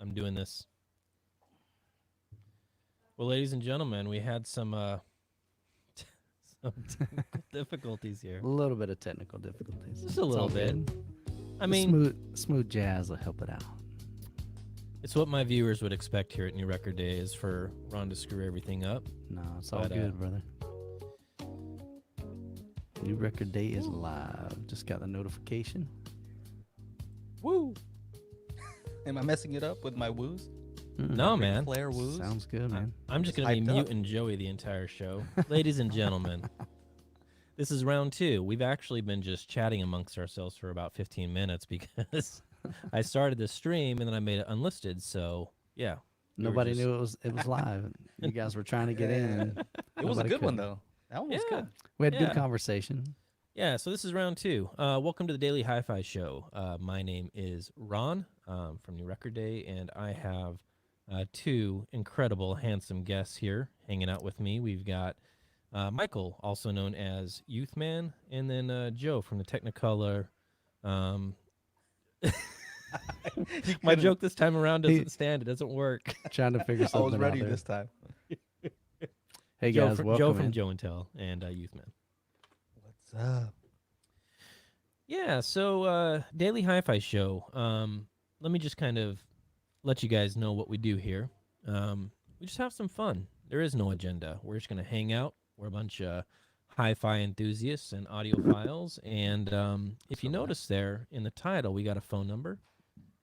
I'm doing this. Well, ladies and gentlemen, we had some some technical difficulties here. A little bit of technical difficulties. Just a little bit. I The mean, smooth jazz will help it out. it's what my viewers would expect here at New Record Day is for Ron to screw everything up. No, it's all But, good, brother. New record day is live. Just got the notification. Woo! Am I messing it up with my woos? No, man. Flair woos? Sounds good, man. I'm just Just going to be hyped up. muting Joey the entire show. Ladies and gentlemen, this is round 2. We've actually been just chatting amongst ourselves for about 15 minutes because I started the stream and then I made it unlisted. So, yeah. we were Nobody just- knew it was live. You guys were trying to get in. And It was a nobody good one, could. though. That one was Yeah. good. We had Yeah. good conversation. Yeah, so this is round 2. Welcome to the Daily Hi-Fi Show. My name is Ron from New Record Day, and I have 2 incredible, handsome guests here hanging out with me. We've got Michael, also known as Youth Man, and then Joe from the Technicolor. My joke this time around doesn't stand. It doesn't work. Trying to figure I something was ready out there. this time. Hey Joe, guys, from, welcome Joe from in. Joe and Tell and Youth Man. What's up? Yeah, so Daily Hi-Fi Show. Let me just kind of let you guys know what we do here. We just have some fun. There is no agenda. We're just going to hang out. We're a bunch of hi-fi enthusiasts and audiophiles. And if you notice there in the title, we got a phone number.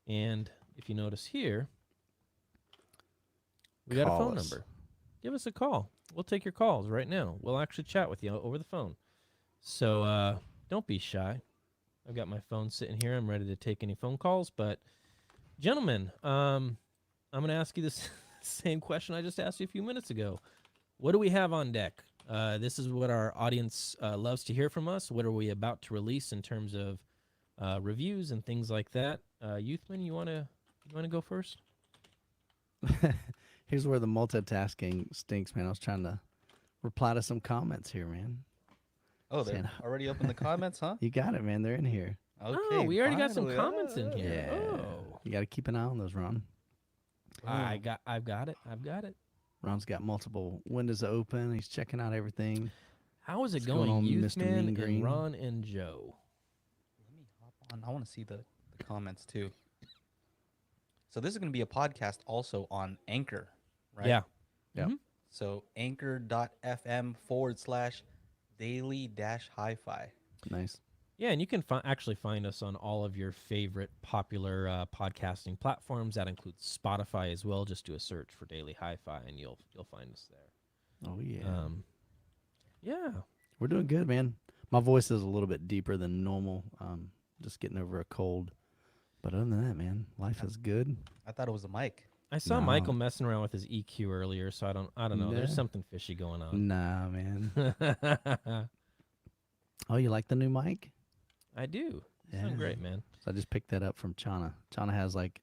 And if you notice here, we got a Call phone us. number. Give us a call. We'll take your calls right now. We'll actually chat with you over the phone. So don't be shy. I've got my phone sitting here. I'm ready to take any phone calls. But, gentlemen, I'm going to ask you this same question I just asked you a few minutes ago. What do we have on deck? This is what our audience loves to hear from us. What are we about to release in terms of reviews and things like that? Youthman, you want to go first? Here's where the multitasking stinks, man. I was trying to reply to some comments here, man. Oh, they're Saying- already up in the comments, huh? You got it, man. They're in here. Okay, Oh, we already got some finally. comments in here. Yeah. Oh. You got to keep an eye on those, Ron. I've got it. Ron's got multiple windows open. He's checking out everything. How is it What's going going, on, Youth Mr. Man Mean Green? and Ron and Joe? Let me hop on. I want to see the comments, too. So this is going to be a podcast also on Anchor, right? Yeah. Yep. Mhm. So anchor.fm/daily-hi-fi. Nice. Yeah, and you can actually find us on all of your favorite popular podcasting platforms. That includes Spotify as well. Just do a search for Daily Hi-Fi, and you'll find us there. Oh, yeah. Yeah. We're doing good, man. My voice is a little bit deeper than normal. Just getting over a cold. But other than that, man, life is good. I thought it was a mic. I saw No. Michael messing around with his EQ earlier, so I don't know. There's Nah. something fishy going on. Nah, man. Oh, you like the new mic? I do. Yeah. Sound great, man. So I just picked that up from Chana. Chana has like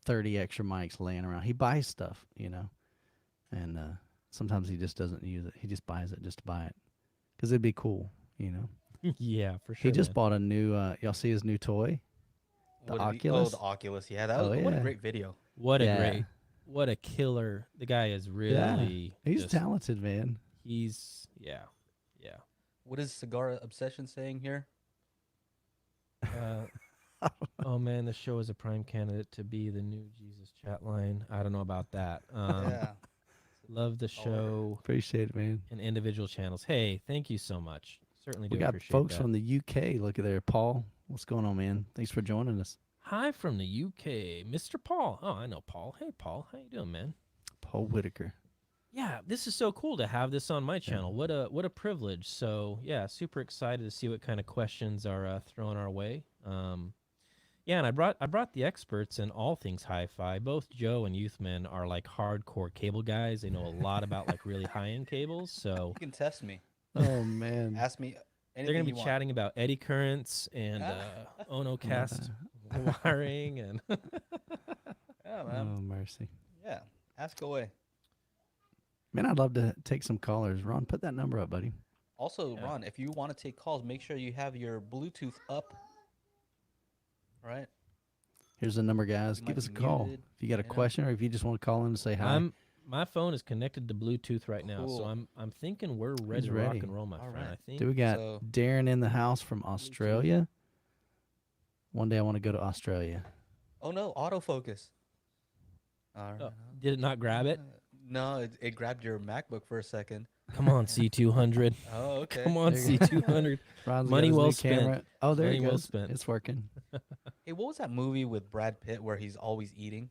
30 extra mics laying around. He buys stuff, and sometimes he just doesn't use it. He just buys it just to buy it because it'd be cool, Yeah, for sure. He just man. bought a new, y'all see his new toy? The What did Oculus? the Oculus. Yeah, that Oh, was what a yeah. great video. What a Yeah. what a killer. The guy is really He's just- talented, man. He's yeah. What is Cigar Obsession saying here? Oh man, the show is a prime candidate to be the new Jesus chat line. I don't know about that. Yeah. Love the show Appreciate it, man. and individual channels. Hey, thank you so much. Certainly do We got appreciate folks that. from the UK. Look at there, Paul. What's going on, man? Thanks for joining us, Hi from the UK, Mr. Paul. Oh, I know Paul. Hey, Paul, how you doing, man? Paul Whitaker. Yeah, this is so cool to have this on my channel. What a privilege. So yeah, super excited to see what kind of questions are thrown our way. Yeah, and I brought the experts in all things hi-fi. Both Joe and Youthman are like hardcore cable guys. They know a lot about like really high-end cables. So You can test me. Oh man. Ask me anything they're gonna be you want. chatting about eddy currents and Ono cast wiring and Yeah, man. Oh mercy. Yeah. Ask away. Man, I'd love to take some callers. Ron, put that number up, buddy. Also, Yeah. Ron, if you want to take calls, make sure you have your Bluetooth up. Right? Here's the number, guys. You Give might us a be call muted. if you got a Yeah. question or if you just want to call in and say hi. My phone is connected to Bluetooth right now, so Cool. I'm thinking we're ready to rock ready. and roll, my All friend. right. I think. Do we got So- Darren in the house from Australia? One day I want to go to Australia. Oh no, autofocus. All right. Oh, did it not grab it? No, it grabbed your MacBook for a second. Come on, C200. Oh, okay. Come on, There you go. C200. Ron's Money got his well new spent. camera. Oh, there Money it well goes. spent. It's working. Hey, what was that movie with Brad Pitt where he's always eating?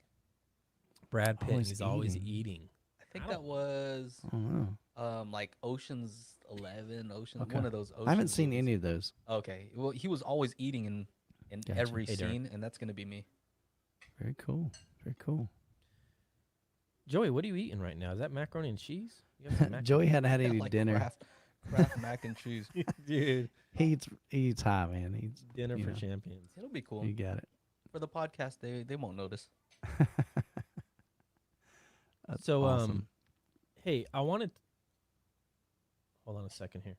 Brad Pitt, and Always he's always eating. eating. I think I that don't- was I don't know. like Ocean's 11, Okay. one of those Ocean I haven't seen movies. any of those. Okay. Well, he was always eating in Gotcha. every Hey, Darren. scene, and that's gonna be me. Very cool. Very cool. Joey, what are you eating right now? Is that macaroni and cheese? You got some mac- Joey hadn't had any Like dinner. Kraft mac and cheese. Dude, He eats high, man. He eats. dinner You for know. champions. It'll be cool. You got it. For the podcast, they won't notice. That's So, awesome. hey, I wanted. Hold on a second here.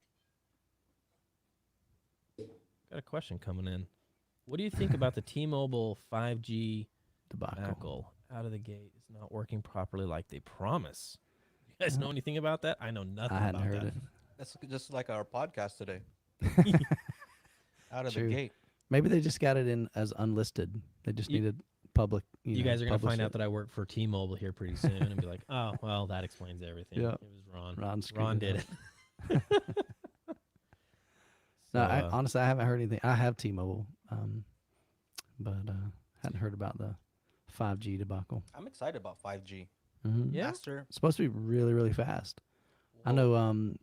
Got a question coming in. What do you think about the T-Mobile 5G Debacle. out of the gate? It's not working properly like they promise. You guys know anything about that? I know nothing I hadn't about heard that. it. That's just like our podcast today. Out of True. the gate. Maybe they just got it in as unlisted. They just You- needed public. You know, guys are going to publish find it. out that I work for T-Mobile here pretty soon and be like, oh, well, that explains everything. Yeah. It was Ron. Ron screwed Ron it did up. it. No, So, honestly, I haven't heard anything. I have T-Mobile, but hadn't heard about the 5G debacle. I'm excited about 5G. Mm-hmm. Yeah. Faster. It's supposed to be really, really fast. I Whoa. know.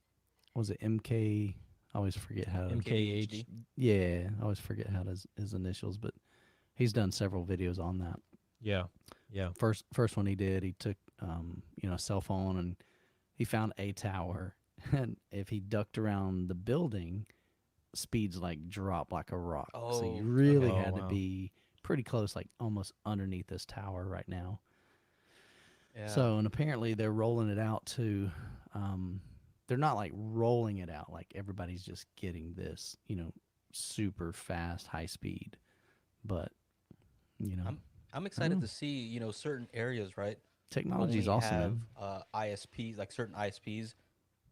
Was it MK? I always forget how. to... MKH. Yeah, I always forget how his initials, but he's done several videos on that. Yeah. Yeah. First one he did, he took a cell phone and he found a tower, and if he ducked around the building, speeds like drop like a rock. So Oh, you really okay. had Oh, to wow. be pretty close, like almost underneath this tower right now. Yeah. So, and apparently they're rolling it out to, they're not like rolling it out like everybody's just getting this, super fast, high speed. But, I'm excited know. to see, certain areas, right? technology's only awesome. have Man. ISPs, like certain ISPs.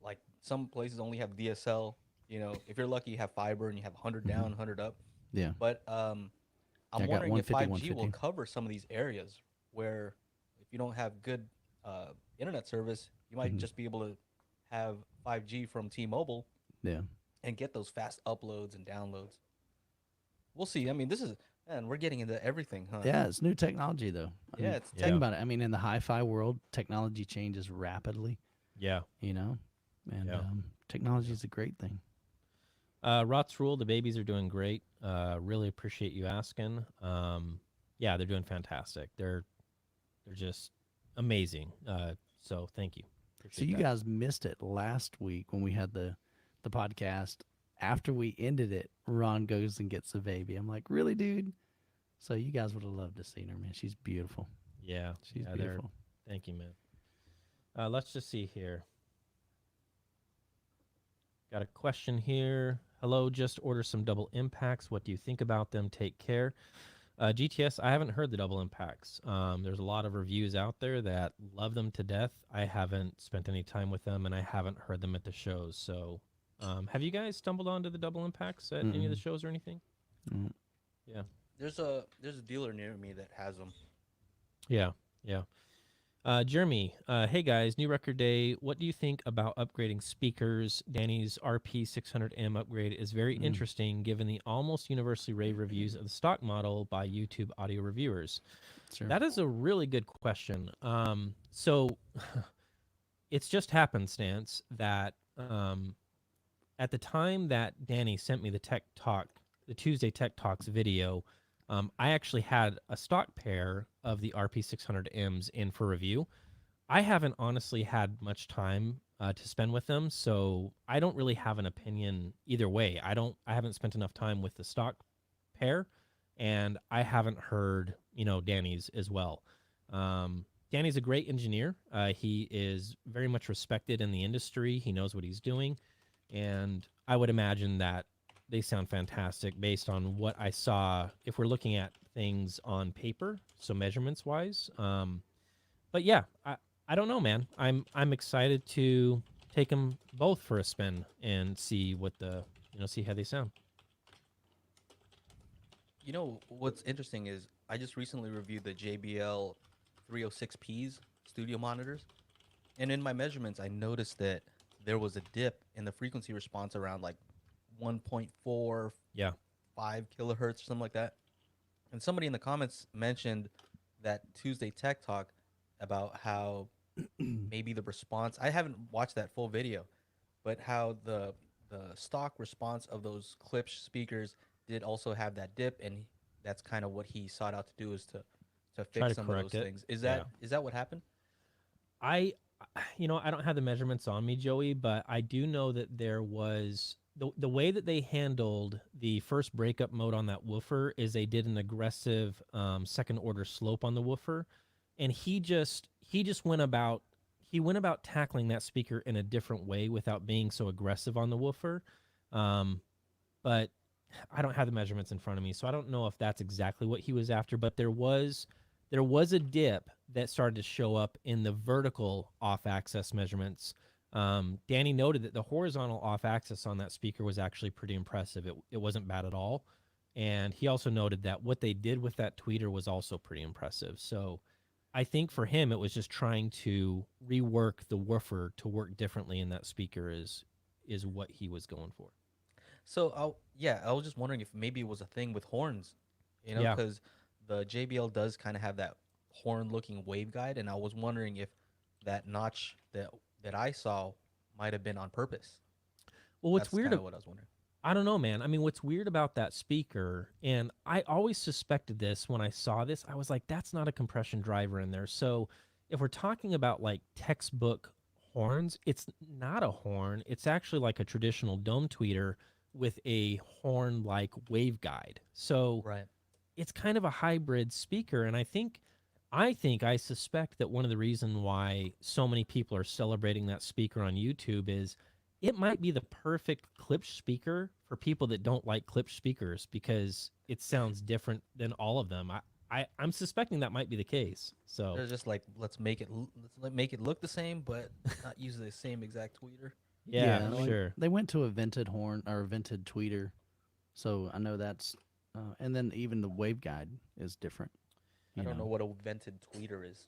Like some places only have DSL. If you're lucky, you have fiber and you have 100 down, 100 up. Yeah. But I'm I got wondering if 150, 5G will 150. cover some of these areas where if you don't have good internet service, you might Mhm. just be able to have 5G from T-Mobile Yeah. and get those fast uploads and downloads. We'll see. I mean, we're getting into everything, huh? Yeah, it's new technology though. I Yeah, mean, it's Yeah. think about it. I mean, in the hi-fi world, technology changes rapidly. Yeah. And Yeah. technology is a great thing. Rots Rule, the babies are doing great. Really appreciate you asking. Yeah, they're doing fantastic. They're just amazing. So thank you. So Appreciate you that. guys missed it last week when we had the podcast. After we ended it, Ron goes and gets the baby. I'm like, really, dude? So you guys would have loved to see her, man. She's beautiful. Yeah. She's yeah, beautiful. Thank you, man. Let's just see here. Got a question here. Hello, just order some double impacts. What do you think about them? Take care. GTS, I haven't heard the double impacts. There's a lot of reviews out there that love them to death. I haven't spent any time with them, and I haven't heard them at the shows. So, have you guys stumbled onto the double impacts at any of the Mm-mm. shows or anything? Mm. Yeah. There's a dealer near me that has them. Yeah, yeah. Jeremy, hey guys, new record day. What do you think about upgrading speakers? Danny's RP600M upgrade is very interesting given the almost universally rave reviews of the stock model by YouTube audio reviewers. Sure. That is a really good question. So it's just happenstance that at the time that Danny sent me the Tuesday Tech Talks video, I actually had a stock pair of the RP600Ms in for review. I haven't honestly had much time to spend with them, so I don't really have an opinion either way. I haven't spent enough time with the stock pair, and I haven't heard, Danny's as well. Danny's a great engineer. He is very much respected in the industry. He knows what he's doing, and I would imagine that they sound fantastic based on what I saw. If we're looking at things on paper, so measurements wise. But yeah, I don't know, man. I'm excited to take them both for a spin and see what the see how they sound. You know what's interesting is I just recently reviewed the JBL 306Ps studio monitors, and in my measurements, I noticed that there was a dip in the frequency response around like 1.45 Yeah, kilohertz or something like that. And somebody in the comments mentioned that Tuesday Tech Talk about how maybe the response. I haven't watched that full video, but how the stock response of those Klipsch speakers did also have that dip, and that's kind of what he sought out to do is to try fix to some of those correct it. things. Is Yeah. that what happened? I I don't have the measurements on me, Joey, but I do know that there was the way that they handled the first breakup mode on that woofer is they did an aggressive second order slope on the woofer, and he just went about tackling that speaker in a different way without being so aggressive on the woofer. Um, but I don't have the measurements in front of me, so I don't know if that's exactly what he was after. But there was a dip that started to show up in the vertical off-axis measurements. Danny noted that the horizontal off-axis on that speaker was actually pretty impressive. It wasn't bad at all, and he also noted that what they did with that tweeter was also pretty impressive. So I think for him, it was just trying to rework the woofer to work differently in that speaker is what he was going for. So, yeah, I was just wondering if maybe it was a thing with horns, Yeah. because the JBL does kind of have that horn-looking waveguide, and I was wondering if that notch that I saw might have been on purpose. Well, what's That's weird kind of what I was wondering. I don't know, man. I mean, what's weird about that speaker, and I always suspected this when I saw this, I was like, that's not a compression driver in there. So if we're talking about like textbook horns, it's not a horn. It's actually like a traditional dome tweeter with a horn like waveguide. So Right. it's kind of a hybrid speaker, and I suspect that one of the reasons why so many people are celebrating that speaker on YouTube is it might be the perfect Klipsch speaker for people that don't like Klipsch speakers because it sounds different than all of them. I'm suspecting that might be the case. So They're just like, let's make it look the same, but not use the same exact tweeter. yeah, I for mean, sure. they went to a vented horn or a vented tweeter, so I know that's. And then even the waveguide is different. I You don't know know. what a vented tweeter is.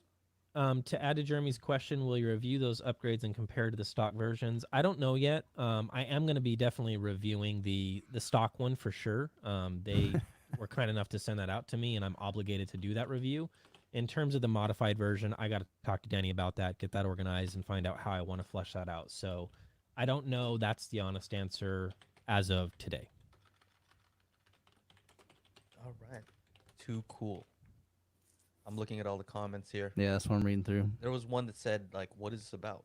To add to Jeremy's question, will you review those upgrades and compare to the stock versions? I don't know yet. I am going to be definitely reviewing the stock one for sure. They were kind enough to send that out to me, and I'm obligated to do that review. In terms of the modified version, I got to talk to Danny about that, get that organized, and find out how I want to flesh that out. So I don't know. That's the honest answer as of today. All right. Too cool. I'm looking at all the comments here. Yeah, that's what I'm reading through. There was one that said, like, what is this about?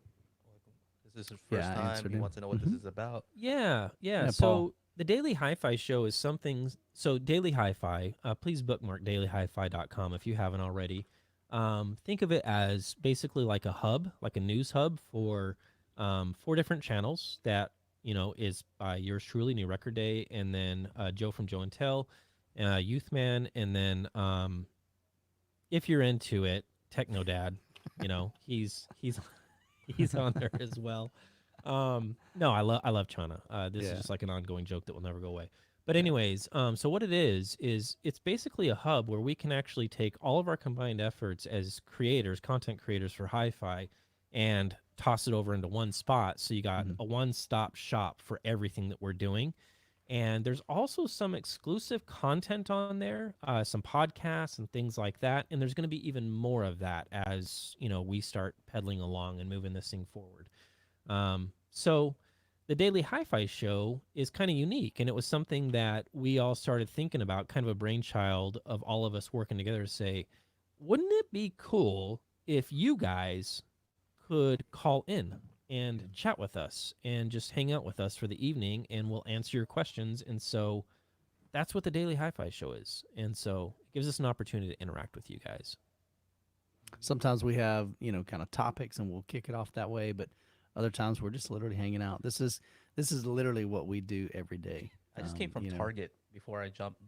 Like, is this his Yeah, first I time? answered He him. wants to know what Mhm. this is about. Yeah, yeah. Yeah, So Paul. the Daily Hi-Fi show is something. So Daily Hi-Fi, please bookmark dailyhifi.com if you haven't already. Think of it as basically like a hub, like a news hub for 4 different channels that is by yours truly, New Record Day, and then Joe from Joe and Tell, Youthman, and then if you're into it, Techno Dad. He's he's on there as well. No, I love Chana. This is Yeah. just like an ongoing joke that will never go away. But Yeah. anyways, so what it is it's basically a hub where we can actually take all of our combined efforts as creators, content creators for hi-fi, and toss it over into one spot. So you got Mhm. a one-stop shop for everything that we're doing. And there's also some exclusive content on there, some podcasts and things like that. And there's going to be even more of that as we start pedaling along and moving this thing forward. So the Daily Hi-Fi show is kind of unique, and it was something that we all started thinking about, kind of a brainchild of all of us working together to say, wouldn't it be cool if you guys could call in and chat with us and just hang out with us for the evening, and we'll answer your questions. And so that's what the Daily Hi-Fi show is. And so it gives us an opportunity to interact with you guys. Sometimes we have kind of topics, and we'll kick it off that way. But other times we're just literally hanging out. This is literally what we do every day. I just came from you know. Target before I jumped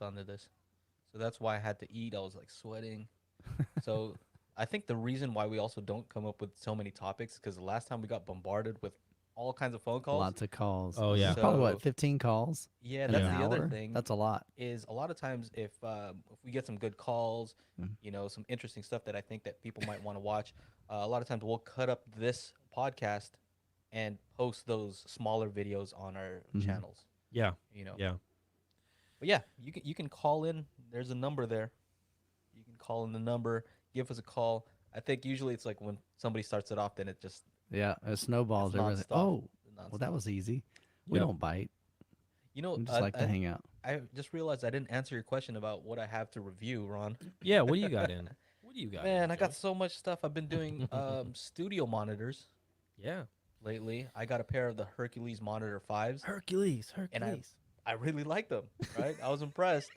onto this. So so that's why I had to eat. I was like sweating. So I think the reason why we also don't come up with so many topics because the last time we got bombarded with all kinds of phone calls. Lots of calls. Oh, This yeah. is probably So what 15 calls yeah, in that's an Yeah. the other hour. thing. That's a lot. Is a lot of times if we get some good calls, Mm. some interesting stuff that I think that people might want to watch, a lot of times we'll cut up this podcast and post those smaller videos on our Mhm. channels. Yeah. You know, Yeah. but yeah, you can call in. There's a number there. You can call in the number, give us a call. I think usually it's like when somebody starts it off, then it just Yeah, it it's snowballs. Everything. nonstop, Oh, well, that nonstop. was easy. We Yep. don't bite. You know, We just like to hang out. I just realized I didn't answer your question about what I have to review, Ron. Yeah. What do you got in? What do you got Man, in, I got Joey? so much stuff. I've been doing studio monitors Yeah. lately. I got a pair of the Hercules Monitor 5s, Hercules. and Hercules. I really like them, right? I was impressed.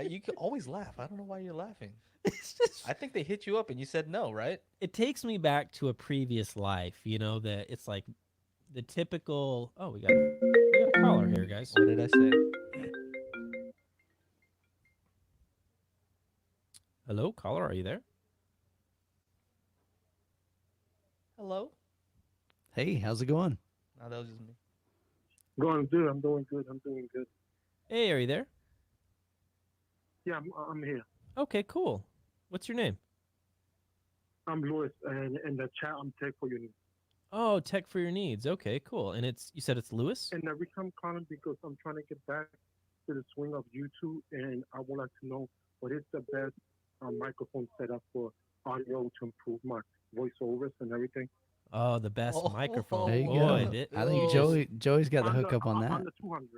You can always laugh. I don't know why you're laughing. It's just I think they hit you up and you said no, right? it takes me back to a previous life, that it's like the typical we got a caller here, guys. What did I say? Hello, caller, are you there? Hello? Hey, how's it going? No, that was just me. Going good. I'm doing good. I'm doing good. Hey, are you there? Yeah, I'm here. Okay, cool. What's your name? I'm Louis, and in the chat, I'm Tech for your needs. Oh, Tech for Your Needs. Okay, cool. And you said it's Lewis? And the reason I'm calling because I'm trying to get back to the swing of YouTube, and I would like to know what is the best microphone setup for audio to improve my voiceovers and everything. Oh, the best Oh, microphone. There you Boy, go. did- I think oh. Joey's got the hookup on that. Under 200.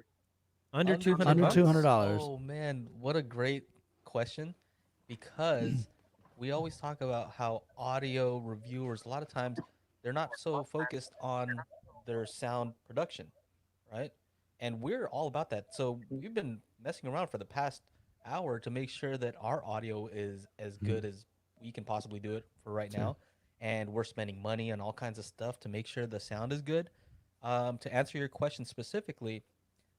under 200 Under bucks? $200. Oh man, what a great question! Because we always talk about how audio reviewers, a lot of times, they're not so focused on their sound production, right? And we're all about that. So we've been messing around for the past hour to make sure that our audio is as good as we can possibly do it for right Sure. now. And we're spending money on all kinds of stuff to make sure the sound is good. To answer your question specifically,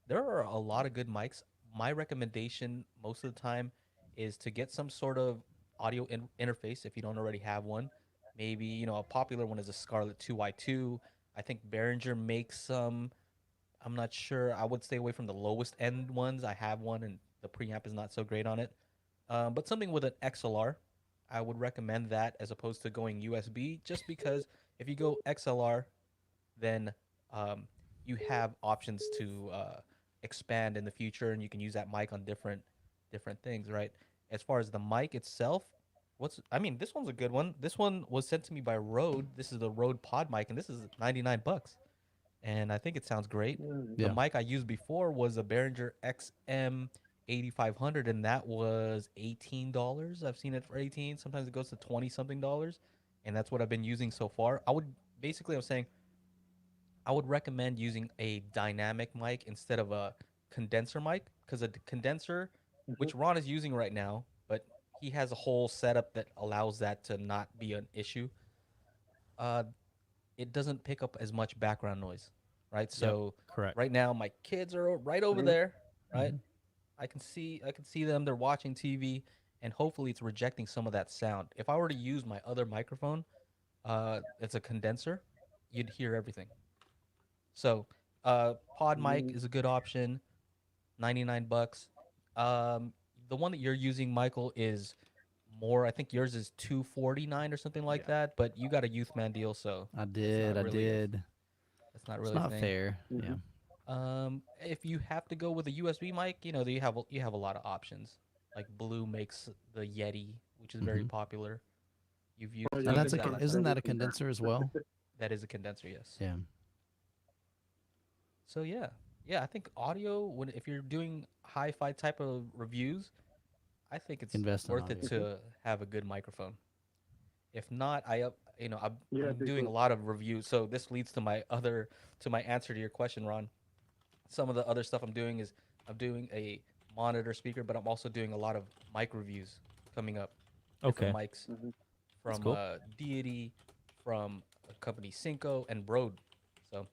there are a lot of good mics. My recommendation most of the time is to get some sort of audio interface if you don't already have one. Maybe, a popular one is a Scarlett 2i2. I think Behringer makes some. I'm not sure. I would stay away from the lowest end ones. I have one and the preamp is not so great on it. But something with an XLR, I would recommend that as opposed to going USB just because if you go XLR, then you have options to expand in the future, and you can use that mic on different things, right? As far as the mic itself, this one's a good one. This one was sent to me by Rode. This is the Rode Pod mic, and this is 99 bucks, and I think it sounds great. The Yeah. mic I used before was a Behringer XM 8500, and that was $18. I've seen it for 18. Sometimes it goes to 20 something dollars, and that's what I've been using so far. I'm saying I would recommend using a dynamic mic instead of a condenser mic because a condenser, which Ron is using right now, but he has a whole setup that allows that to not be an issue. Uh, it doesn't pick up as much background noise, right? So Correct. right now my kids are right over there, right? Mhm. I can see them. They're watching TV, and hopefully it's rejecting some of that sound. If I were to use my other microphone, it's a condenser, you'd hear everything. So, pod mic is a good option, 99 bucks. Um, the one that you're using, Michael, is more. I think yours is 249 or something like that. But you got a youth man deal, so I did. I really did. that's not It's really a not thing. fair. Yeah. If you have to go with a USB mic, you have a lot of options. Like Blue makes the Yeti, which is very Mhm. popular. You've used Oh, And yeah, that's they a got that. like isn't that a everything. condenser as well? That is a condenser, yes. Yeah. So yeah, I think audio if you're doing hi-fi type of reviews, I think it's Invest in worth it audio. to have a good microphone. If not, I'm Yeah, doing a because lot of reviews. So this leads to my answer to your question, Ron. Some of the other stuff I'm doing is I'm doing a monitor speaker, but I'm also doing a lot of mic reviews coming up. Different Okay. mics Mhm. That's from cool. Deity, from a company Cinco and Rode. So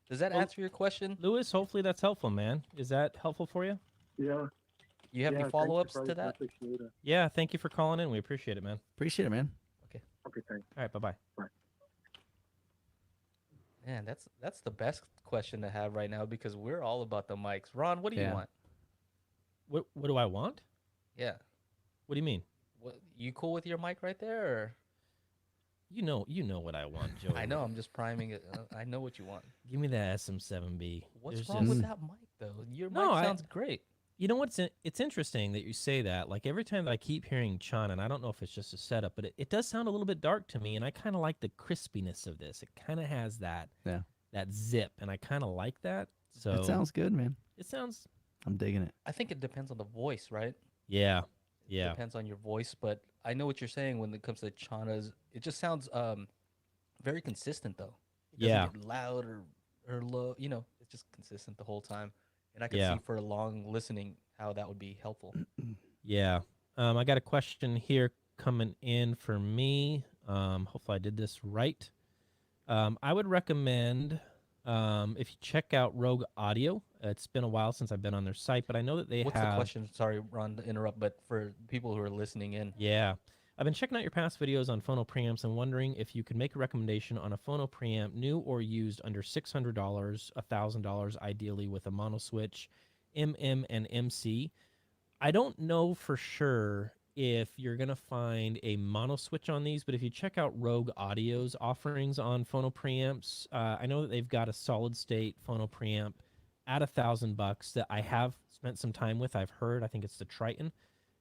does that Well, answer your question? Lewis, hopefully that's helpful, man. Is that helpful for you? yeah, You have Yeah, any thank follow you, ups brother. to I that? appreciate it. Yeah, thank you for calling in. We appreciate it, man. Appreciate it, man. Okay. Okay, thanks. All right, bye-bye. Man, that's the best question to have right now because we're all about the mics. Ron, what do you Yeah. want? What do I want? Yeah. What do you mean? What you cool with your mic right there? Or? You know what I want, Joey. I know. I'm just priming it. I know what you want. Give me that SM7B. What's There's wrong with just- that mic though? Your No, mic sounds great. You know what's it's interesting that you say that. Like every time that I keep hearing Chana, and I don't know if it's just a setup, but it does sound a little bit dark to me, and I kind of like the crispiness of this. It kind of has that Yeah. that zip, and I kind of like that. So It sounds good, man. it sounds I'm digging it. I think it depends on the voice, right? yeah yeah Depends on your voice, but I know what you're saying when it comes to Chana's. It just sounds very consistent though. It doesn't Yeah. get loud or low. You know, it's just consistent the whole time. And I can Yeah. see for long listening how that would be helpful. yeah. I got a question here coming in for me. Hopefully I did this right. I would recommend if you check out Rogue Audio. It's been a while since I've been on their site, but I know that they What's have. the question? Sorry, Ron, to interrupt, but for people who are listening in, Yeah. I've been checking out your past videos on Phono preamps and wondering if you could make a recommendation on a Phono preamp, new or used, under $600, $1,000, ideally with a mono switch, MM and MC. I don't know for sure if you're going to find a mono switch on these, but if you check out Rogue Audio's offerings on Phono preamps, I know that they've got a solid state Phono preamp at $1,000 that I have spent some time with. I've heard, I think it's the Triton,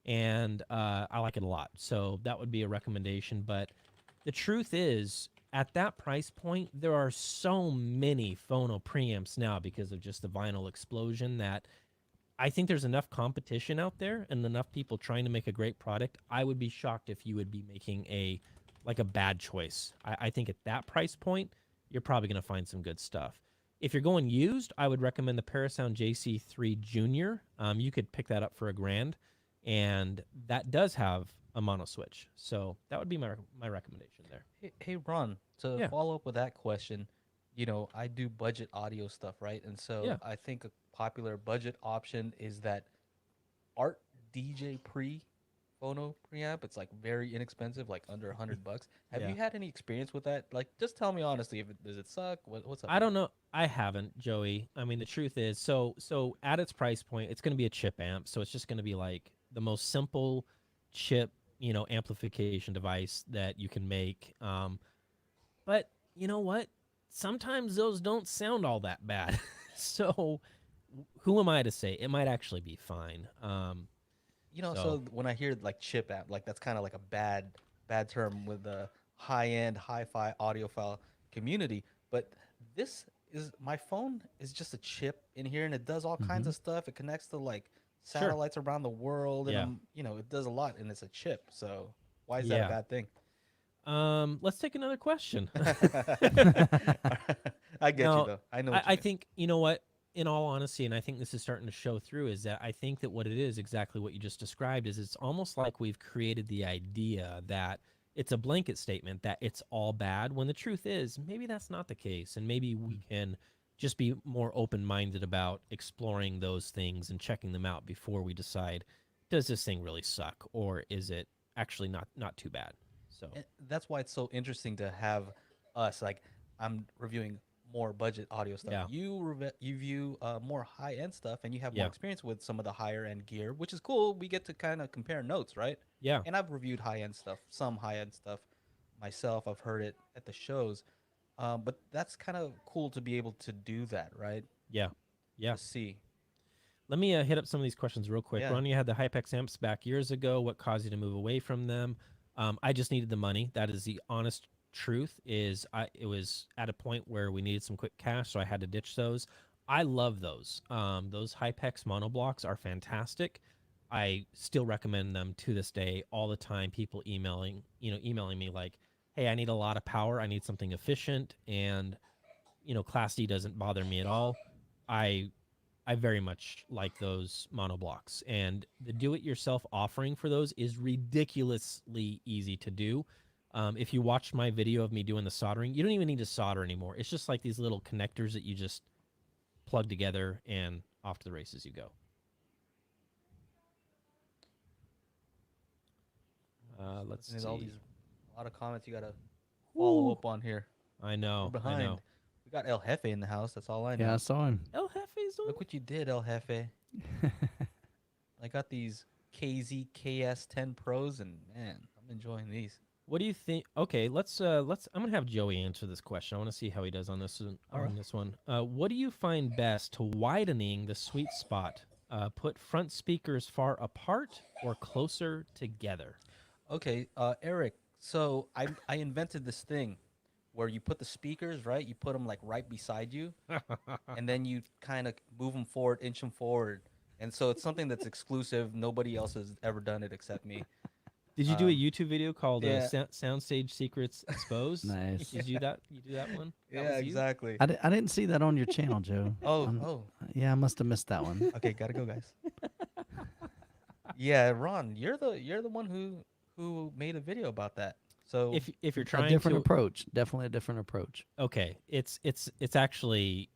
and I like it a lot. So that would be a recommendation. But the truth is, at that price point, there are so many Phono preamps now because of just the vinyl explosion that I think there's enough competition out there and enough people trying to make a great product. I would be shocked if you would be making a bad choice. I think at that price point, you're probably going to find some good stuff. If you're going used, I would recommend the Parasound JC3 Junior. You could pick that up for $1,000, and that does have a mono switch. So that would be my recommendation there. hey Ron, to Yeah. follow up with that question, you know, I do budget audio stuff, right? And so Yeah. I think a popular budget option is that Art DJ Pre Phono preamp. It's like very inexpensive, like under $100. Have Yeah. you had any experience with that? Like, just tell me honestly, does it suck? What's up? I don't know. I haven't, Joey. I mean, the truth is, so at its price point, it's going to be a chip amp. So it's just going to be like the most simple chip, amplification device that you can make. But you know what? Sometimes those don't sound all that bad. So who am I to say? It might actually be fine. You know, So- so when I hear like chip amp, like that's kind of like a bad term with the high-end hi-fi audiophile community. But this is my phone is just a chip in here, and it does all kinds of stuff. It connects to like Sure. satellites around the world, and Yeah. it does a lot, and it's a chip. So why is that Yeah. a bad thing? Let's take another question. I get No, you though. I know. What you I mean. think, you know what, in all honesty, and I think this is starting to show through, is that I think that what it is, exactly what you just described, is it's almost like we've created the idea that it's a blanket statement that it's all bad, when the truth is maybe that's not the case. And maybe we can just be more open-minded about exploring those things and checking them out before we decide, does this thing really suck, or is it actually not too bad? So And that's why it's so interesting to have us. Like, I'm reviewing more budget audio stuff. Yeah. You view more high end stuff, and you have Yeah. more experience with some of the higher end gear, which is cool. We get to kind of compare notes, right? yeah. And I've reviewed high end stuff, some high end stuff myself. I've heard it at the shows, but that's kind of cool to be able to do that, right? Yeah. Yeah. To see. Let me hit up some of these questions real quick. Yeah. Ron, you had the Hypex amps back years ago. What caused you to move away from them? I just needed the money. That is the honest truth. It was at a point where we needed some quick cash, so I had to ditch those. I love those. Those Hypex monoblocks are fantastic. I still recommend them to this day all the time. People emailing me like, "Hey, I need a lot of power. I need something efficient," and Class D doesn't bother me at all. I very much like those monoblocks, and the do-it-yourself offering for those is ridiculously easy to do. If you watched my video of me doing the soldering, you don't even need to solder anymore. It's just like these little connectors that you just plug together, and off to the races you go. Let's There's see. all these a lot of comments you gotta follow Woo. up on here. I We're know. I behind. know. We got El Jefe in the house. That's all I know. Yeah, I saw him. El Jefe's on. Look what you did, El Jefe. I got these KZ KS10 Pros, and man, I'm enjoying these. What do you think? Okay, let's. I'm gonna have Joey answer this question. I want to see how he does on this All right. this one. What do you find best to widening the sweet spot? Put front speakers far apart or closer together? Okay, Eric. So I invented this thing where you put the speakers right. You put them like right beside you, and then you kind of move them forward, inch them forward, and so it's something that's exclusive. Nobody else has ever done it except me. Did you do a Um, YouTube video called yeah. Soundstage Secrets Exposed? Nice. Did you that? You do that one? That Yeah, was you? exactly. I didn't see that on your channel, Joe. Oh, I'm- oh. Yeah, I must have missed that one. Okay, gotta go, guys. Yeah, Ron, you're the one who made a video about that. So If you're A trying different to approach. Definitely a different approach. okay, it's actually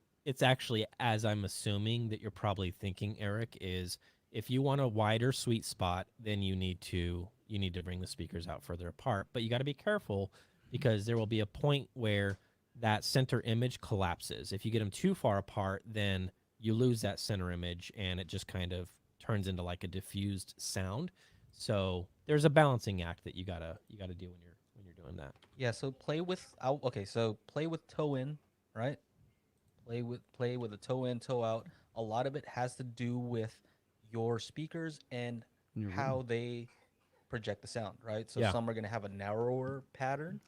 as I'm assuming that you're probably thinking, Eric, is if you want a wider sweet spot, then you need to bring the speakers out further apart. But you got to be careful because there will be a point where that center image collapses. If you get them too far apart, then you lose that center image and it just kind of turns into like a diffused sound. So there's a balancing act that you gotta do when you're doing that. yeah, so play with out. Okay, so play with toe in, right? Play with a toe in, toe out. A lot of it has to do with your speakers and In your room. how they project the sound, right? So Yeah. some are going to have a narrower pattern,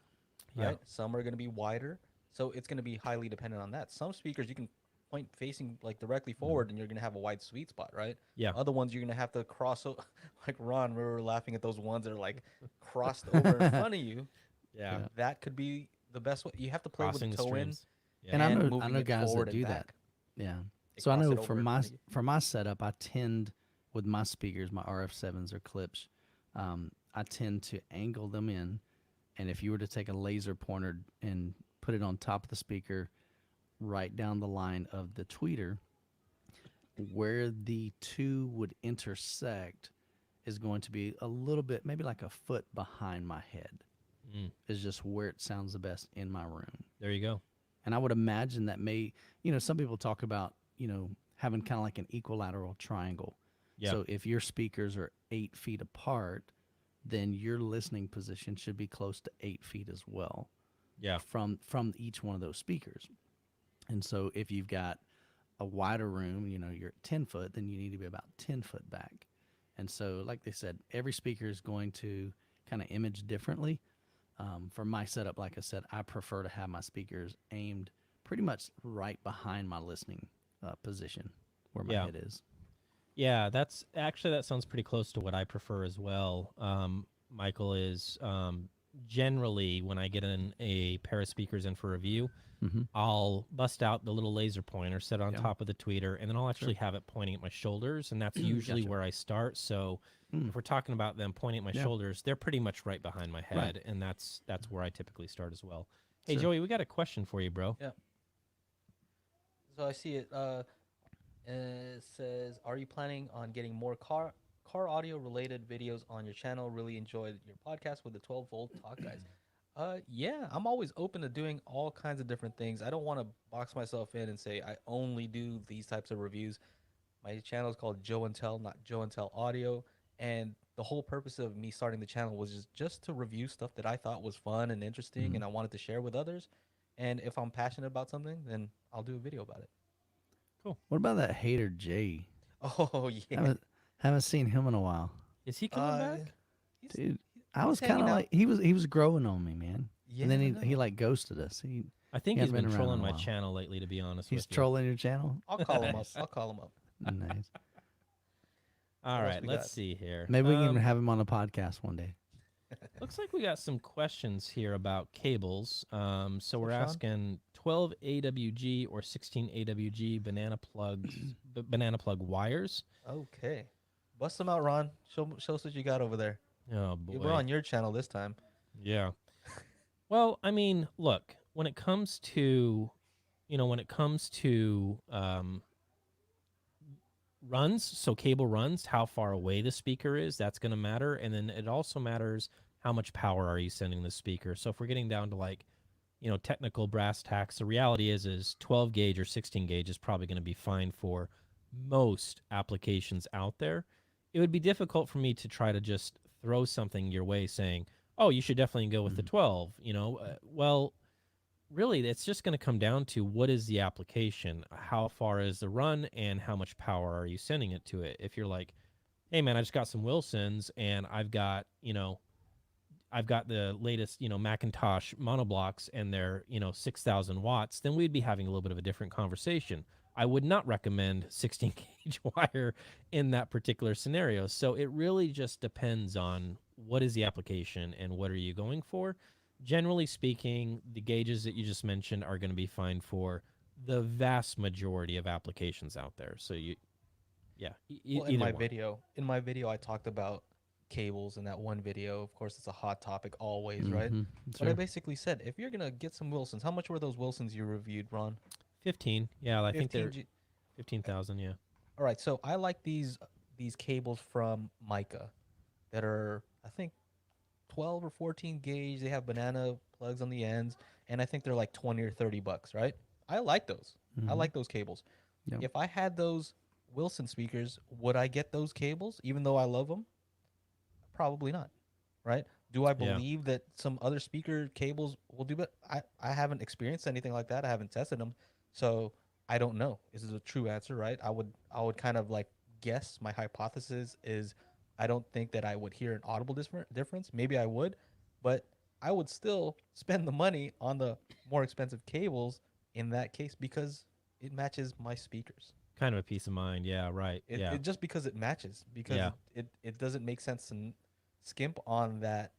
Yeah. right? Some are going to be wider. So it's going to be highly dependent on that. Some speakers you can point facing like directly forward and you're going to have a wide sweet spot, right? Yeah. Other ones you're going to have to cross like Ron, we were laughing at those ones that are like crossed over in front of you. Yeah. Yeah. That could be the best way. You have to play Crossing with the the toe in. streams. Yeah. And I know moving it guys that forward and do that. back. Yeah. They So I cross know it over in front of you. for my setup, I tend with my speakers, my RF7s or clips, I tend to angle them in, and if you were to take a laser pointer and put it on top of the speaker, right down the line of the tweeter, where the two would intersect is going to be a little bit, maybe like a foot behind my head. Mm, Is just where it sounds the best in my room. there you go. And I would imagine that some people talk about, having kind of like an equilateral triangle. Yeah. So if your speakers are 8 feet apart, then your listening position should be close to 8 feet as well Yeah. from each one of those speakers. And so if you've got a wider room, you're at 10 foot, then you need to be about 10 foot back. And so, like they said, every speaker is going to kind of image differently. For my setup, like I said, I prefer to have my speakers aimed pretty much right behind my listening position where my Yeah. head is. Yeah, that sounds pretty close to what I prefer as well. Michael is generally when I get a pair of speakers in for review, Mm-hmm. I'll bust out the little laser pointer, set it on Yeah. top of the tweeter, and then I'll actually have it pointing at my shoulders, and that's usually Gotcha. where I start. So Mm. if we're talking about them pointing at my Yeah. shoulders, they're pretty much right behind my head, and that's where I typically start as well. Hey, Sure. Joey, we got a question for you, bro. So I see it. It says, "Are you planning on getting more car audio related videos on your channel? Really enjoyed your podcast with the 12-volt talk guys." Yeah, I'm always open to doing all kinds of different things. I don't want to box myself in and say I only do these types of reviews. My channel is called Joe and Tell, not Joe and Tell Audio, and the whole purpose of me starting the channel was just to review stuff that I thought was fun and interesting, and I wanted to share with others. And if I'm passionate about something, then I'll do a video about it. What about that hater Jay? Oh yeah, Haven't seen him in a while, Is he coming back? he's- dude. I he's was kind hanging of out. like he was growing on me, man. Yeah, And then I he know. like ghosted us. I think He he's hasn't been been around trolling in a my while. channel lately, to be honest He's with you. trolling your channel. I'll call him up. I'll call him up. Nice. All What else right, we let's got? see here. Maybe we can even have him on a podcast one day. Looks like we got some questions here about cables. So we're Sean? asking 12 AWG or 16 AWG banana plug wires. Okay, bust them out, Ron. Show us what you got over there. Oh boy. We're on your channel this time. Yeah. Well, I mean, look, when it comes to runs, so cable runs, how far away the speaker is, that's going to matter. And then it also matters how much power are you sending the speaker. So if we're getting down to like, technical brass tacks, the reality is 12 gauge or 16 gauge is probably going to be fine for most applications out there. It would be difficult for me to try to just throw something your way saying, oh, you should definitely go with the 12, well, really, it's just going to come down to what is the application, how far is the run, and how much power are you sending it to it. If you're like, hey man, I just got some Wilsons and I've got the latest, Macintosh monoblocks and they're, 6,000 watts, then we'd be having a little bit of a different conversation. I would not recommend 16 gauge wire in that particular scenario. So it really just depends on what is the application and what are you going for. Generally speaking, the gauges that you just mentioned are going to be fine for the vast majority of applications out there. So Well, either one. in my video, I talked about cables in that one video. Of course, it's a hot topic always, right? Mhm. But I Sure. basically said, if you're gonna get some Wilsons, how much were those Wilsons you reviewed, Ron? 15. Yeah, I think 15 they're 15,000. Yeah. All right, so I like these cables from Mica that are, I think, 12 or 14 gauge. They have banana plugs on the ends, and I think they're like 20 or 30 bucks, right? I like those. I Mhm. like those cables. Yep. If I had those Wilson speakers, would I get those cables even though I love them? Probably not, right? Do I Yeah. believe that some other speaker cables will do it? I haven't experienced anything like that. I haven't tested them. So I don't know. This is a true answer, right? I would kind of like guess. My hypothesis is I don't think that I would hear an audible difference. Maybe I would, but I would still spend the money on the more expensive cables in that case because it matches my speakers. Kind of a peace of mind. Yeah. Right. Yeah. It just because it matches, because Yeah. it doesn't make sense to skimp on that.